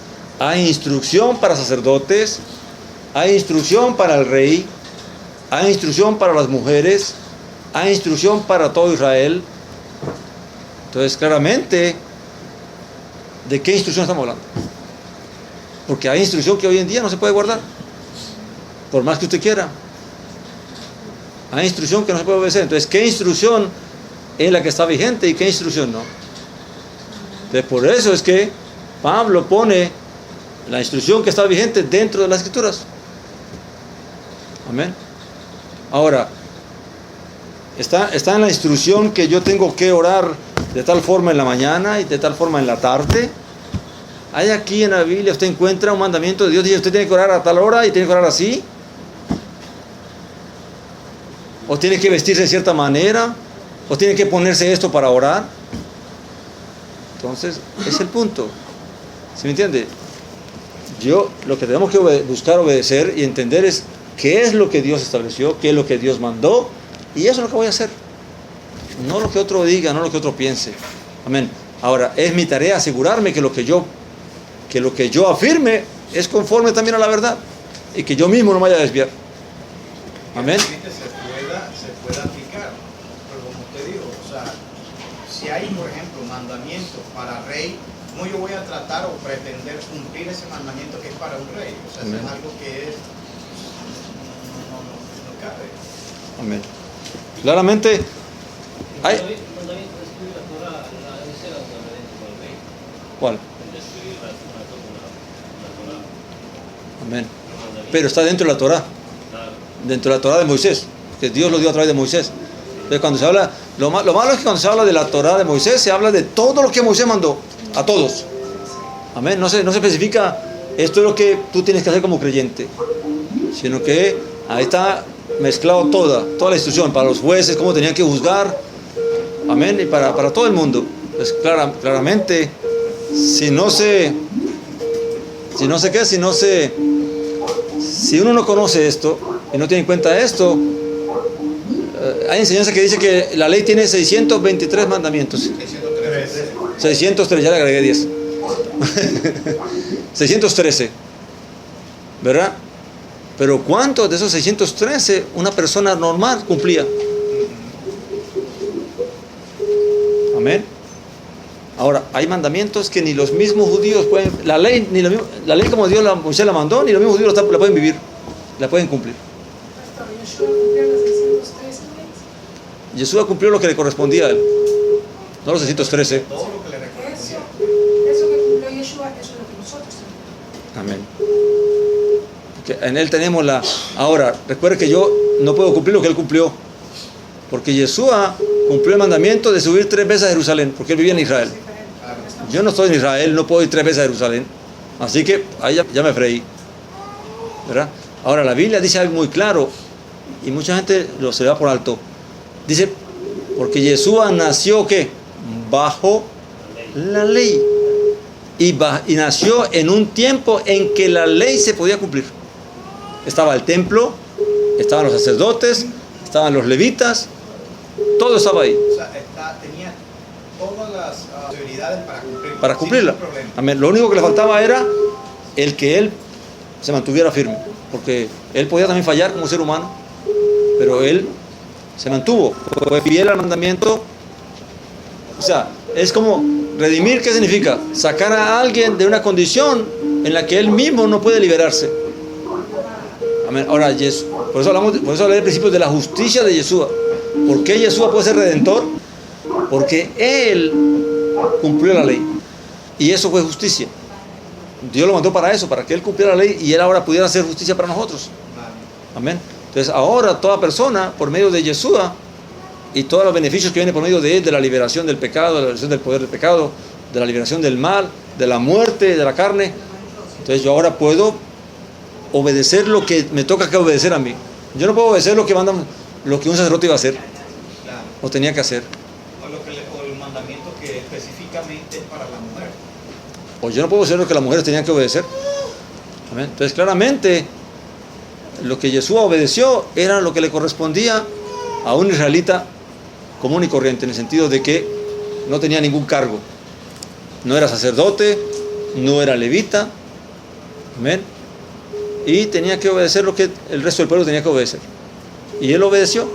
Hay instrucción para sacerdotes. Hay instrucción para el rey. Hay instrucción para las mujeres. Hay instrucción para todo Israel. Entonces, claramente, ¿de qué instrucción estamos hablando? Porque hay instrucción que hoy en día no se puede guardar, por más que usted quiera. Hay instrucción que no se puede obedecer. Entonces, ¿qué instrucción es la que está vigente y qué instrucción no? Entonces, por eso es que Pablo pone la instrucción que está vigente dentro de las Escrituras. Amén. Ahora, está en la instrucción que yo tengo que orar de tal forma en la mañana y de tal forma en la tarde. Hay aquí en la Biblia, usted encuentra un mandamiento de Dios, dice, usted tiene que orar a tal hora y tiene que orar así. O tiene que vestirse de cierta manera, o tiene que ponerse esto para orar. Entonces, es el punto. ¿Sí me entiende? Lo que tenemos que buscar obedecer y entender es qué es lo que Dios estableció, qué es lo que Dios mandó, y eso es lo que voy a hacer. No lo que otro diga, no lo que otro piense. Amén. Ahora, es mi tarea asegurarme que lo que yo afirme es conforme también a la verdad y que yo mismo no me vaya a desviar. Amén. Se pueda aplicar, pero como usted dijo, o sea, si hay, por ejemplo, mandamientos para rey, ¿cómo yo voy a tratar o pretender cumplir ese mandamiento que es para un rey? O sea, eso es algo que no cabe. Amén. Claramente hay... ¿Cuál? Amén. Pero está dentro de la Torá. Dentro de la Torá de Moisés, que Dios lo dio a través de Moisés. Entonces, cuando se habla, lo malo es que cuando se habla de la Torá de Moisés, se habla de todo lo que Moisés mandó, a todos. Amén. No se especifica, esto es lo que tú tienes que hacer como creyente, sino que ahí está mezclado toda la instrucción, para los jueces, cómo tenían que juzgar. Amén. Y para todo el mundo. Pues claramente, si uno no conoce esto y no tiene en cuenta esto, hay enseñanza que dice que la ley tiene 623 mandamientos. 603, ya le agregué 10. 613, ¿verdad? Pero ¿cuántos de esos 613 una persona normal cumplía? Amén. Ahora, hay mandamientos que ni los mismos judíos pueden, la ley como Dios Moisés la mandó, ni los mismos judíos la pueden vivir, la pueden cumplir. Yeshua cumplió lo que le correspondía a él, no los 613. Todo lo que le recuerda. Eso que cumplió Yeshua, eso es lo que nosotros Amén. Porque en Él tenemos la... Ahora, recuerde que yo no puedo cumplir lo que Él cumplió. Porque Yeshua cumplió el mandamiento de subir 3 veces a Jerusalén, porque Él vivía en Israel. Yo no estoy en Israel, no puedo ir 3 veces a Jerusalén. Así que ahí ya me freí, ¿verdad? Ahora, la Biblia dice algo muy claro, y mucha gente se le va por alto. Dice, porque Yeshua nació, ¿qué? Bajo la ley. Y nació en un tiempo en que la ley se podía cumplir. Estaba el templo, estaban los sacerdotes, estaban los levitas, todo estaba ahí. O sea, tenía todas las posibilidades para cumplirla. Amén. Lo único que le faltaba era el que él se mantuviera firme, porque él podía también fallar como ser humano, pero él se mantuvo, fue fiel al mandamiento. O sea, es como redimir. ¿Qué significa? Sacar a alguien de una condición en la que él mismo no puede liberarse. Amén. Ahora, por eso hablé del principio de la justicia de Yeshua. ¿Por qué Yeshua puede ser redentor? Porque él cumplió la ley, y eso fue justicia. Dios lo mandó para eso, para que él cumpliera la ley y él ahora pudiera hacer justicia para nosotros. Amén. Entonces ahora toda persona, por medio de Yeshua y todos los beneficios que vienen por medio de él, de la liberación del pecado, de la liberación del poder del pecado, de la liberación del mal, de la muerte, de la carne, entonces yo ahora puedo obedecer lo que me toca que obedecer a mí. Yo no puedo obedecer lo que un sacerdote iba a hacer, o tenía que hacer. O el mandamiento que específicamente es para la mujer. O yo no puedo obedecer lo que las mujeres tenían que obedecer. Amén. Entonces claramente lo que Yeshua obedeció era lo que le correspondía a un israelita común y corriente, en el sentido de que no tenía ningún cargo, no era sacerdote, no era levita. Amén. Y tenía que obedecer lo que el resto del pueblo tenía que obedecer, y él obedeció.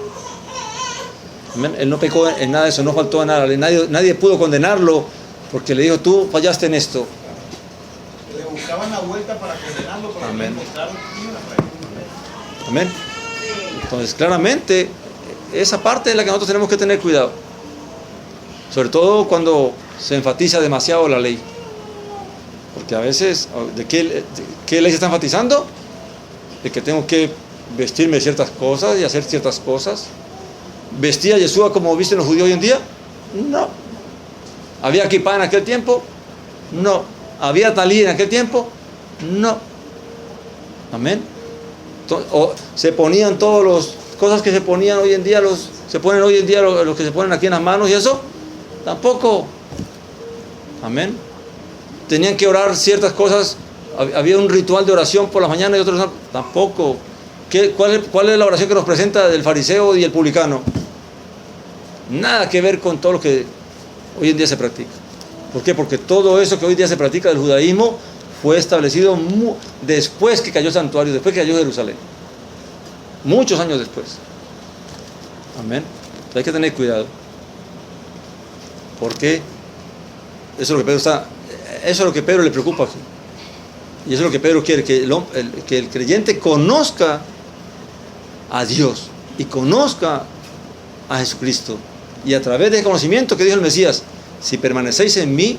Amén. Él no pecó en nada de eso, no faltó a nada. Nadie pudo condenarlo porque le dijo, tú fallaste en esto. Le buscaban la vuelta para condenarlo, pero no encontraron ni una prueba. Amén. Entonces claramente esa parte es la que nosotros tenemos que tener cuidado, sobre todo cuando se enfatiza demasiado la ley, porque a veces ¿de qué ley se está enfatizando? De que tengo que vestirme de ciertas cosas y hacer ciertas cosas. ¿Vestía Yeshua como visten los judíos hoy en día? No. ¿Había kippah en aquel tiempo? No. ¿Había talí en aquel tiempo? No. Amén. O se ponían todas las cosas que se ponían hoy en día, se ponen hoy en día los que se ponen aquí en las manos y eso, tampoco. Amén. Tenían que orar ciertas cosas, había un ritual de oración por la mañana y otros tampoco. ¿Cuál es la oración que nos presenta del fariseo y el publicano? Nada que ver con todo lo que hoy en día se practica. ¿Por qué? Porque todo eso que hoy día se practica del judaísmo fue establecido después que cayó el santuario, después que cayó Jerusalén. Muchos años después. Amén. Entonces hay que tener cuidado. Porque eso es lo que Pedro le preocupa aquí. Y eso es lo que Pedro quiere, que el creyente conozca a Dios y conozca a Jesucristo. Y a través de ese conocimiento que dijo el Mesías, si permanecéis en mí,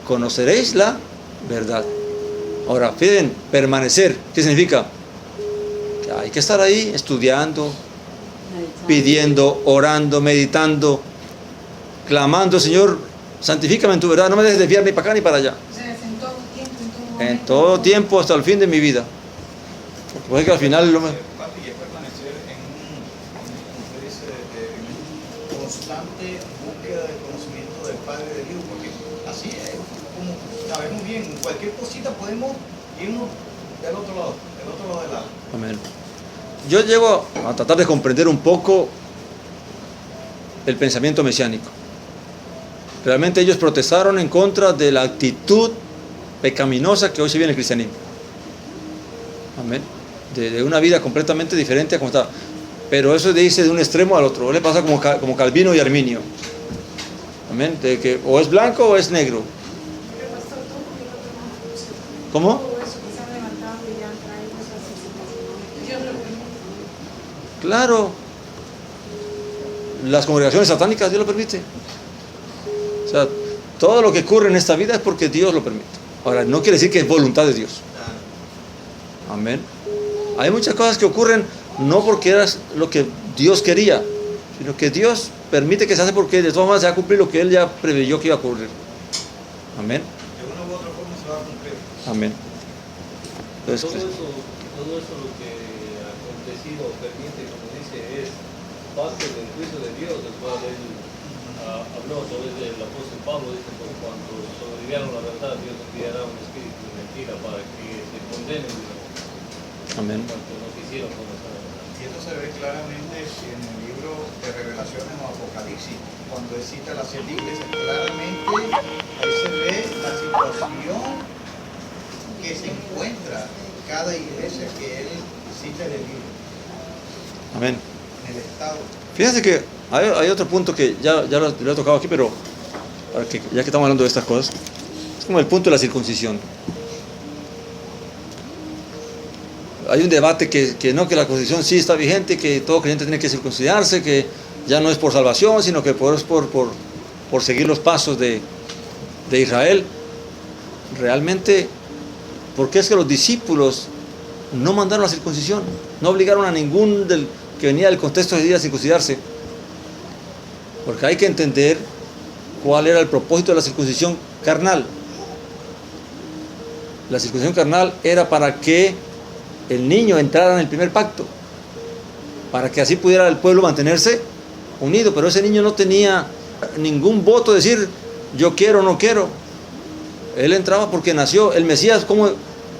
conoceréis la verdad. Ahora, fíjense, permanecer, ¿qué significa? Que hay que estar ahí estudiando, pidiendo, orando, meditando, clamando, Señor, santifícame en tu verdad, no me dejes desviar ni para acá ni para allá. O sea, es en todo tiempo, en todo momento. En todo tiempo hasta el fin de mi vida. Porque puede que al final Papi, es permanecer en un constante búsqueda del conocimiento del Padre de Dios, porque así es, como sabemos bien, cualquier cosita podemos irnos del otro lado del lado. Amén. Yo llego a tratar de comprender un poco el pensamiento mesiánico. Realmente ellos protestaron en contra de la actitud pecaminosa que hoy se vive en el cristianismo. Amén. De una vida completamente diferente a como está. Pero eso dice de un extremo al otro. Le pasa como Calvino y Arminio. Amén. De que o es blanco o es negro. ¿Cómo? Todo eso que se han levantado y han traído esas situaciones. Dios lo permite. Claro. Las congregaciones satánicas, Dios lo permite. O sea, todo lo que ocurre en esta vida es porque Dios lo permite. Ahora, no quiere decir que es voluntad de Dios. Amén. Hay muchas cosas que ocurren no porque era lo que Dios quería, sino que Dios permite que se hace porque de todas maneras se va a cumplir lo que Él ya preveyó que iba a ocurrir. Amén. De una u otra forma se va a cumplir. Amén. Entonces, Todo eso lo que ha acontecido pendiente, como dice, es parte del juicio de Dios, del cual él habló a través del apóstol Pablo, dice, por cuanto sobrevivieron la verdad, Dios enviará un espíritu de mentira para que se condenen amén. cuanto no quisieron conocer la verdad. Y esto se ve claramente en el libro de Revelaciones o Apocalipsis, cuando él cita las 7 iglesias, claramente ahí se ve la situación que se encuentra cada iglesia que él cita en el libro, Amén. en el estado. Fíjense que hay otro punto que ya lo he tocado aquí, pero ya que estamos hablando de estas cosas, es como el punto de la circuncisión. Hay un debate que no, que la circuncisión sí está vigente, que todo creyente tiene que circuncidarse, que ya no es por salvación, sino que es por seguir los pasos de Israel. Realmente, ¿por qué es que los discípulos no mandaron la circuncisión? No obligaron a ningún que venía del contexto de ir a circuncidarse. Porque hay que entender cuál era el propósito de la circuncisión carnal. La circuncisión carnal era para que el niño entrara en el primer pacto, para que así pudiera el pueblo mantenerse unido, pero ese niño no tenía ningún voto de decir yo quiero o no quiero. Él entraba porque nació. El Mesías,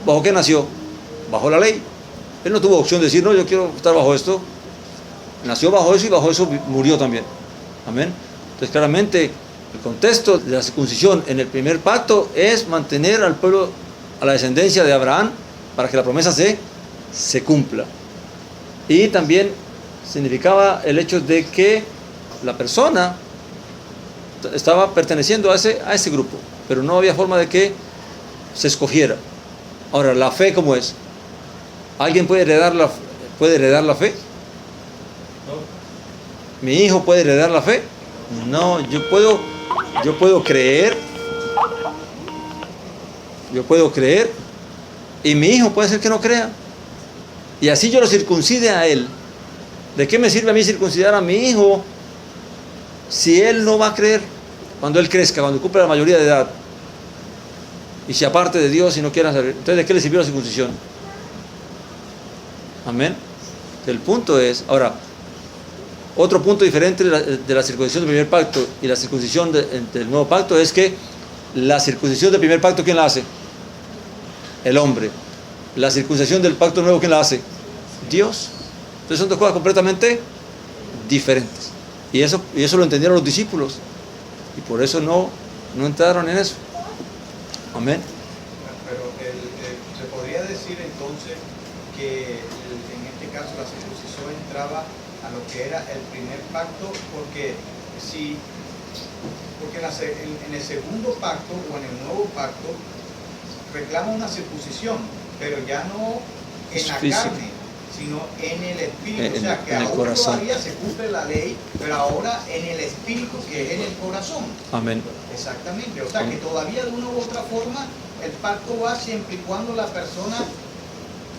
¿bajo qué nació? Bajo la ley. Él no tuvo opción de decir no, yo quiero estar bajo esto. Nació bajo eso y bajo eso murió también. Amén. Entonces claramente el contexto de la circuncisión en el primer pacto es mantener al pueblo, a la descendencia de Abraham, para que la promesa se cumpla. Y también significaba el hecho de que la persona estaba perteneciendo a ese grupo, pero no había forma de que se escogiera. Ahora, la fe, ¿cómo es? ¿Alguien puede heredar la fe? ¿No? ¿Mi hijo puede heredar la fe? No, yo puedo creer. Yo puedo creer. Y mi hijo puede ser que no crea. Y así yo lo circuncide a él. ¿De qué me sirve a mí circuncidar a mi hijo si él no va a creer cuando él crezca, cuando cumpla la mayoría de edad? Y se aparte de Dios y no quiera saber. Entonces, ¿de qué le sirvió la circuncisión? Amén. El punto es, ahora, otro punto diferente de la circuncisión del primer pacto y la circuncisión del nuevo pacto es que la circuncisión del primer pacto, ¿quién la hace? El hombre. La circuncisión del pacto nuevo, ¿quién la hace? Dios. Entonces son dos cosas completamente diferentes. Y eso lo entendieron los discípulos. Y por eso no entraron en eso. Amén. Pero se podría decir entonces que en este caso la circuncisión entraba a lo que era el primer pacto, porque en el segundo pacto o en el nuevo pacto reclama una circuncisión, pero ya no en la carne, sino en el espíritu. O sea, que en el aún corazón. todavía se cumple la ley, pero ahora en el espíritu, que es en el corazón. Amén. Exactamente. O sea, que todavía de una u otra forma el pacto va siempre y cuando la persona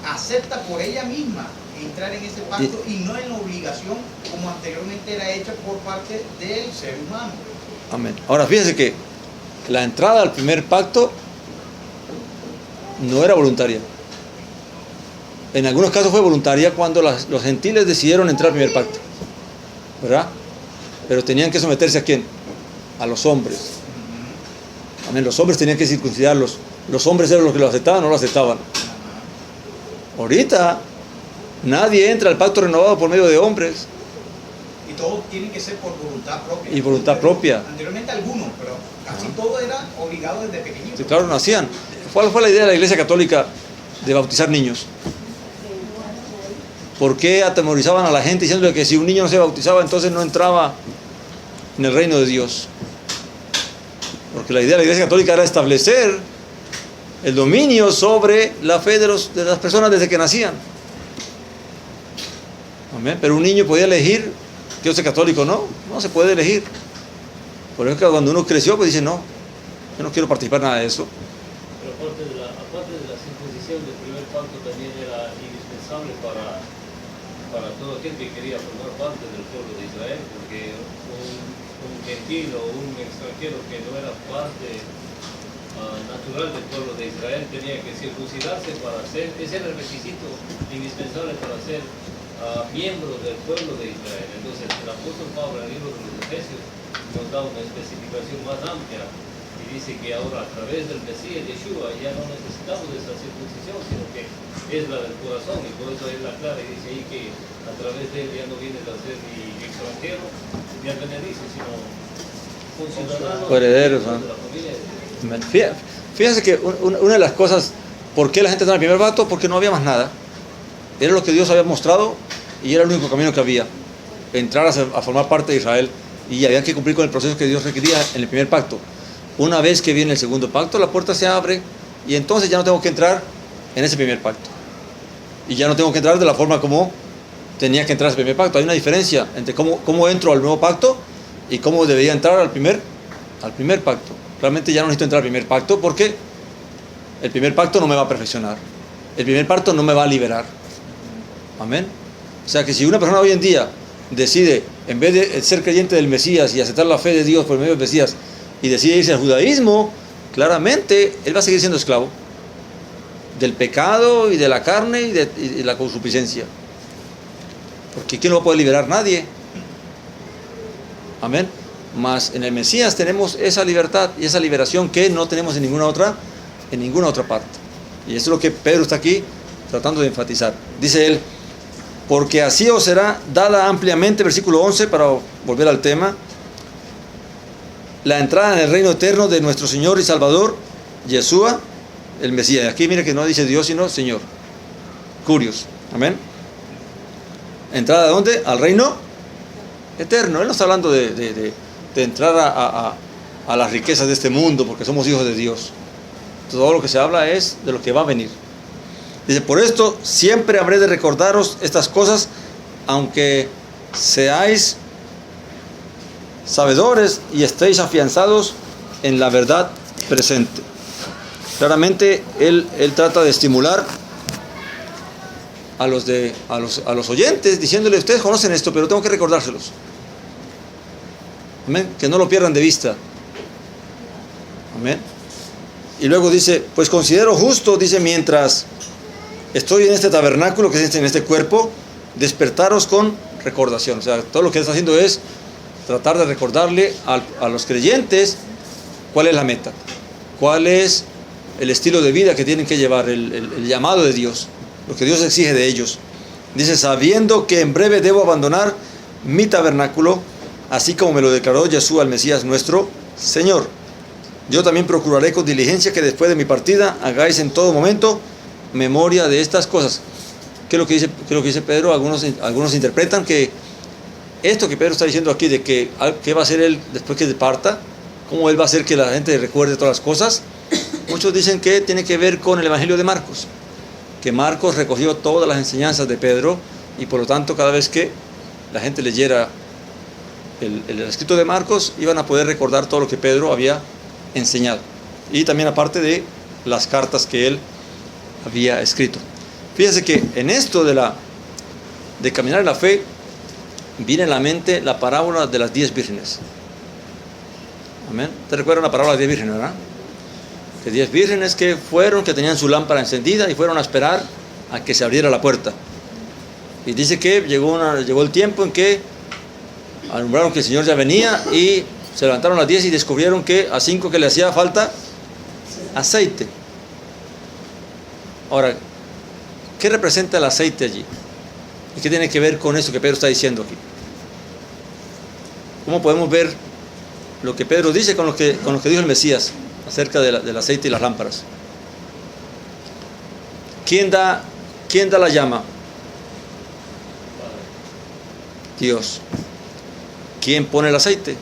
acepta por ella misma entrar en ese pacto y no en la obligación como anteriormente era hecha por parte del ser humano. Amén. Ahora fíjense que la entrada al primer pacto no era voluntaria. En algunos casos fue voluntaria cuando los gentiles decidieron entrar al primer pacto, ¿verdad? Pero tenían que someterse ¿a quién? A los hombres. Amén. Los hombres tenían que circuncidarlos. Los hombres eran los que lo aceptaban o no lo aceptaban. Ahorita nadie entra al pacto renovado por medio de hombres. Y todo tiene que ser por voluntad propia. Y voluntad propia. Anteriormente algunos, pero casi todo era obligado desde pequeñito. Sí, claro, nacían. ¿Cuál fue la idea de la Iglesia Católica de bautizar niños? ¿Por qué atemorizaban a la gente diciéndole que si un niño no se bautizaba entonces no entraba en el reino de Dios? Porque la idea de la Iglesia Católica era establecer el dominio sobre la fe de las personas desde que nacían. Amén. Pero un niño podía elegir que yo soy católico. No se puede elegir. Por eso que cuando uno creció pues dice no, yo no quiero participar en nada de eso. Pero aparte de la circuncisión del primer pacto también era indispensable para todo aquel que quería formar parte del pueblo de Israel, porque un gentil o un extranjero que no era parte natural del pueblo de Israel tenía que circuncidarse para ser, ese era el requisito indispensable para ser miembro del pueblo de Israel. Entonces el apóstol Pablo en el libro de los Efesios nos da una especificación más amplia y dice que ahora a través del Mesías Yeshua ya no necesitamos de esa circuncisión, sino que es la del corazón, y por eso él aclara y dice ahí que a través de él ya no vienes a ser ni extranjero ni advenedizo, sino conciudadano Herederos, de la familia de Dios. Fíjense que una de las cosas, ¿por qué la gente estaba en el primer pacto? Porque no había más nada. Era lo que Dios había mostrado y era el único camino que había. Entrar a formar parte de Israel, y había que cumplir con el proceso que Dios requería en el primer pacto. Una vez que viene el segundo pacto, la puerta se abre y entonces ya no tengo que entrar en ese primer pacto. Y ya no tengo que entrar de la forma como tenía que entrar ese primer pacto. Hay una diferencia entre cómo entro al nuevo pacto y cómo debería entrar al primer pacto. Realmente ya no necesito entrar al primer pacto porque el primer pacto no me va a perfeccionar. El primer pacto no me va a liberar. Amén. O sea que si una persona hoy en día decide, en vez de ser creyente del Mesías y aceptar la fe de Dios por medio del Mesías, y decide irse al judaísmo, claramente él va a seguir siendo esclavo del pecado y de la carne y de la concupiscencia. Porque ¿quién lo va a poder liberar? Nadie. Amén. Mas en el Mesías tenemos esa libertad y esa liberación que no tenemos en ninguna otra parte. Y eso es lo que Pedro está aquí tratando de enfatizar. Dice él, porque así os será dada ampliamente, versículo 11, para volver al tema, la entrada en el reino eterno de nuestro Señor y Salvador, Yeshua, el Mesías. Aquí mire que no dice Dios, sino Señor. Curios. Amén. ¿Entrada a dónde? Al reino eterno. Él no está hablando de entrar a las riquezas de este mundo, porque somos hijos de Dios. Todo lo que se habla es de lo que va a venir. Dice, por esto siempre habré de recordaros estas cosas, aunque seáis sabedores y estéis afianzados en la verdad presente. Claramente él trata de estimular a los oyentes, diciéndole, ustedes conocen esto, pero tengo que recordárselos. Amén. Que no lo pierdan de vista. Amén. Y luego dice, pues considero justo, dice, mientras estoy en este tabernáculo, que es en este cuerpo, despertaros con recordación. O sea, todo lo que está haciendo es tratar de recordarle a los creyentes cuál es la meta, cuál es el estilo de vida que tienen que llevar, el llamado de Dios, lo que Dios exige de ellos. Dice, sabiendo que en breve debo abandonar mi tabernáculo, así como me lo declaró Yeshua el Mesías nuestro Señor. Yo también procuraré con diligencia que después de mi partida hagáis en todo momento memoria de estas cosas. ¿Qué es lo que dice Pedro? Algunos interpretan que esto que Pedro está diciendo aquí, de que qué va a hacer él después que parta, cómo él va a hacer que la gente recuerde todas las cosas. Muchos dicen que tiene que ver con el Evangelio de Marcos, que Marcos recogió todas las enseñanzas de Pedro, y por lo tanto cada vez que la gente leyera el escrito de Marcos, iban a poder recordar todo lo que Pedro había enseñado, y también aparte de las cartas que él había escrito. Fíjense que en esto de caminar en la fe viene a la mente la parábola de las 10 vírgenes. Amén. ¿Te recuerdan la parábola de las 10 vírgenes, verdad? Que 10 vírgenes que tenían su lámpara encendida y fueron a esperar a que se abriera la puerta. Y dice que llegó el tiempo en que alumbraron que el Señor ya venía, y se levantaron las 10 y descubrieron que a 5 que le hacía falta aceite. Ahora, ¿qué representa el aceite allí? ¿Y qué tiene que ver con eso que Pedro está diciendo aquí? ¿Cómo podemos ver lo que Pedro dice con lo que dijo el Mesías acerca del aceite y las lámparas? ¿Quién da la llama? Dios. ¿Quién pone el aceite?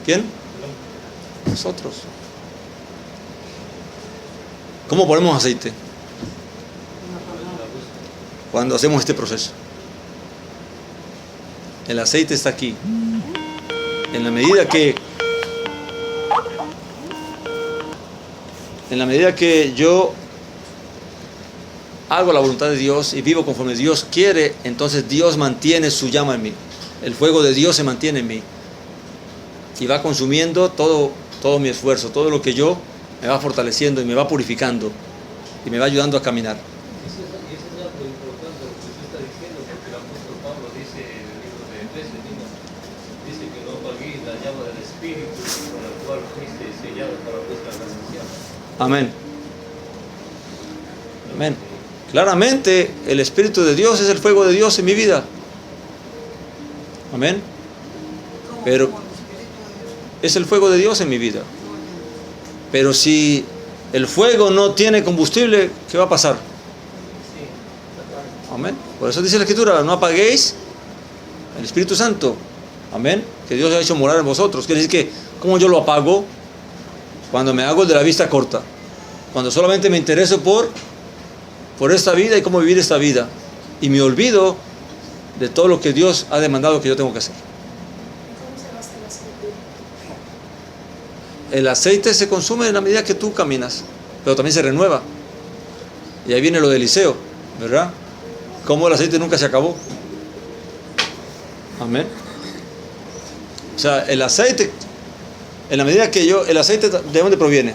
¿Quién? Nosotros. ¿Cómo ponemos aceite? Cuando hacemos este proceso. El aceite está aquí. En la medida que yo hago la voluntad de Dios y vivo conforme Dios quiere, entonces Dios mantiene su llama en mí. El fuego de Dios se mantiene en mí. Y va consumiendo todo mi esfuerzo, todo lo que yo me va fortaleciendo y me va purificando y me va ayudando a caminar. Y eso es algo importante lo que usted está diciendo, porque el apóstol Pablo dice en el libro de Efesios, dice que no apaguéis la llama del Espíritu con la cual fuiste sellado para vuestra redención. Amén. Amén. Claramente el Espíritu de Dios es el fuego de Dios en mi vida. Amén. Pero es el fuego de Dios en mi vida. Pero si el fuego no tiene combustible, ¿qué va a pasar? Amén. Por eso dice la Escritura, no apaguéis el Espíritu Santo. Amén. Que Dios ha hecho morar en vosotros. Quiere decir que, ¿cómo yo lo apago? Cuando me hago el de la vista corta. Cuando solamente me intereso por esta vida y cómo vivir esta vida. Y me olvido de todo lo que Dios ha demandado que yo tengo que hacer. ¿Cómo se gasta el aceite? El aceite se consume en la medida que tú caminas, pero también se renueva. Y ahí viene lo de Eliseo, ¿verdad? Cómo el aceite nunca se acabó. Amén. O sea, el aceite, en la medida que el aceite, ¿de dónde proviene?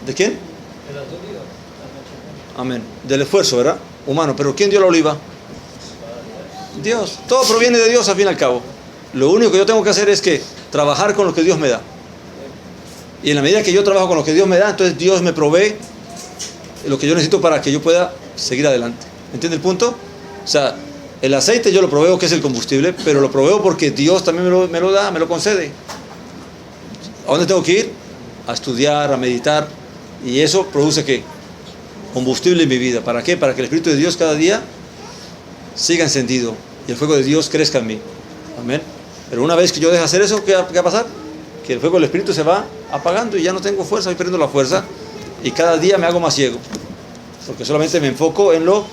¿De quién? Amén. Del esfuerzo, ¿verdad? Humano. Pero ¿quién dio la oliva? Dios. Todo proviene de Dios al fin y al cabo. Lo único que yo tengo que hacer es que trabajar con lo que Dios me da. Y en la medida que yo trabajo con lo que Dios me da, entonces Dios me provee lo que yo necesito para que yo pueda seguir adelante. ¿Entiende el punto? O sea, el aceite yo lo proveo, que es el combustible, pero lo proveo porque Dios también me lo da, me lo concede. ¿A dónde tengo que ir? A estudiar, a meditar. Y eso produce ¿qué? Combustible en mi vida. ¿Para qué? Para que el Espíritu de Dios cada día siga encendido y el fuego de Dios crezca en mí. Amén. Pero una vez que yo deje hacer eso, ¿qué va a pasar? Que el fuego del Espíritu se va apagando y ya no tengo fuerza, voy perdiendo la fuerza y cada día me hago más ciego. Porque solamente me enfoco en lo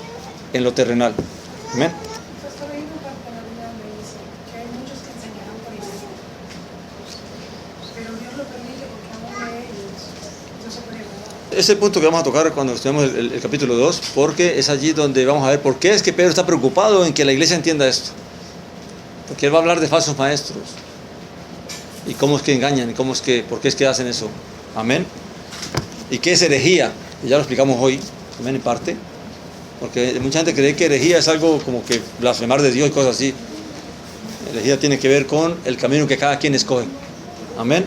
terrenal. Amén. Pastor, ahí en parte de la Biblia me dice que hay muchos que enseñarán por iglesia. Pero Dios lo permite porque aún de ellos no se puede guardar. Es el punto que vamos a tocar cuando estudiamos el capítulo 2, porque es allí donde vamos a ver por qué es que Pedro está preocupado en que la iglesia entienda esto. Porque él va a hablar de falsos maestros y cómo es que engañan y por qué es que hacen eso. Amén. ¿Y qué es herejía? Y ya lo explicamos hoy, también en parte, porque mucha gente cree que herejía es algo como que blasfemar de Dios y cosas así. Herejía tiene que ver con el camino que cada quien escoge. Amén.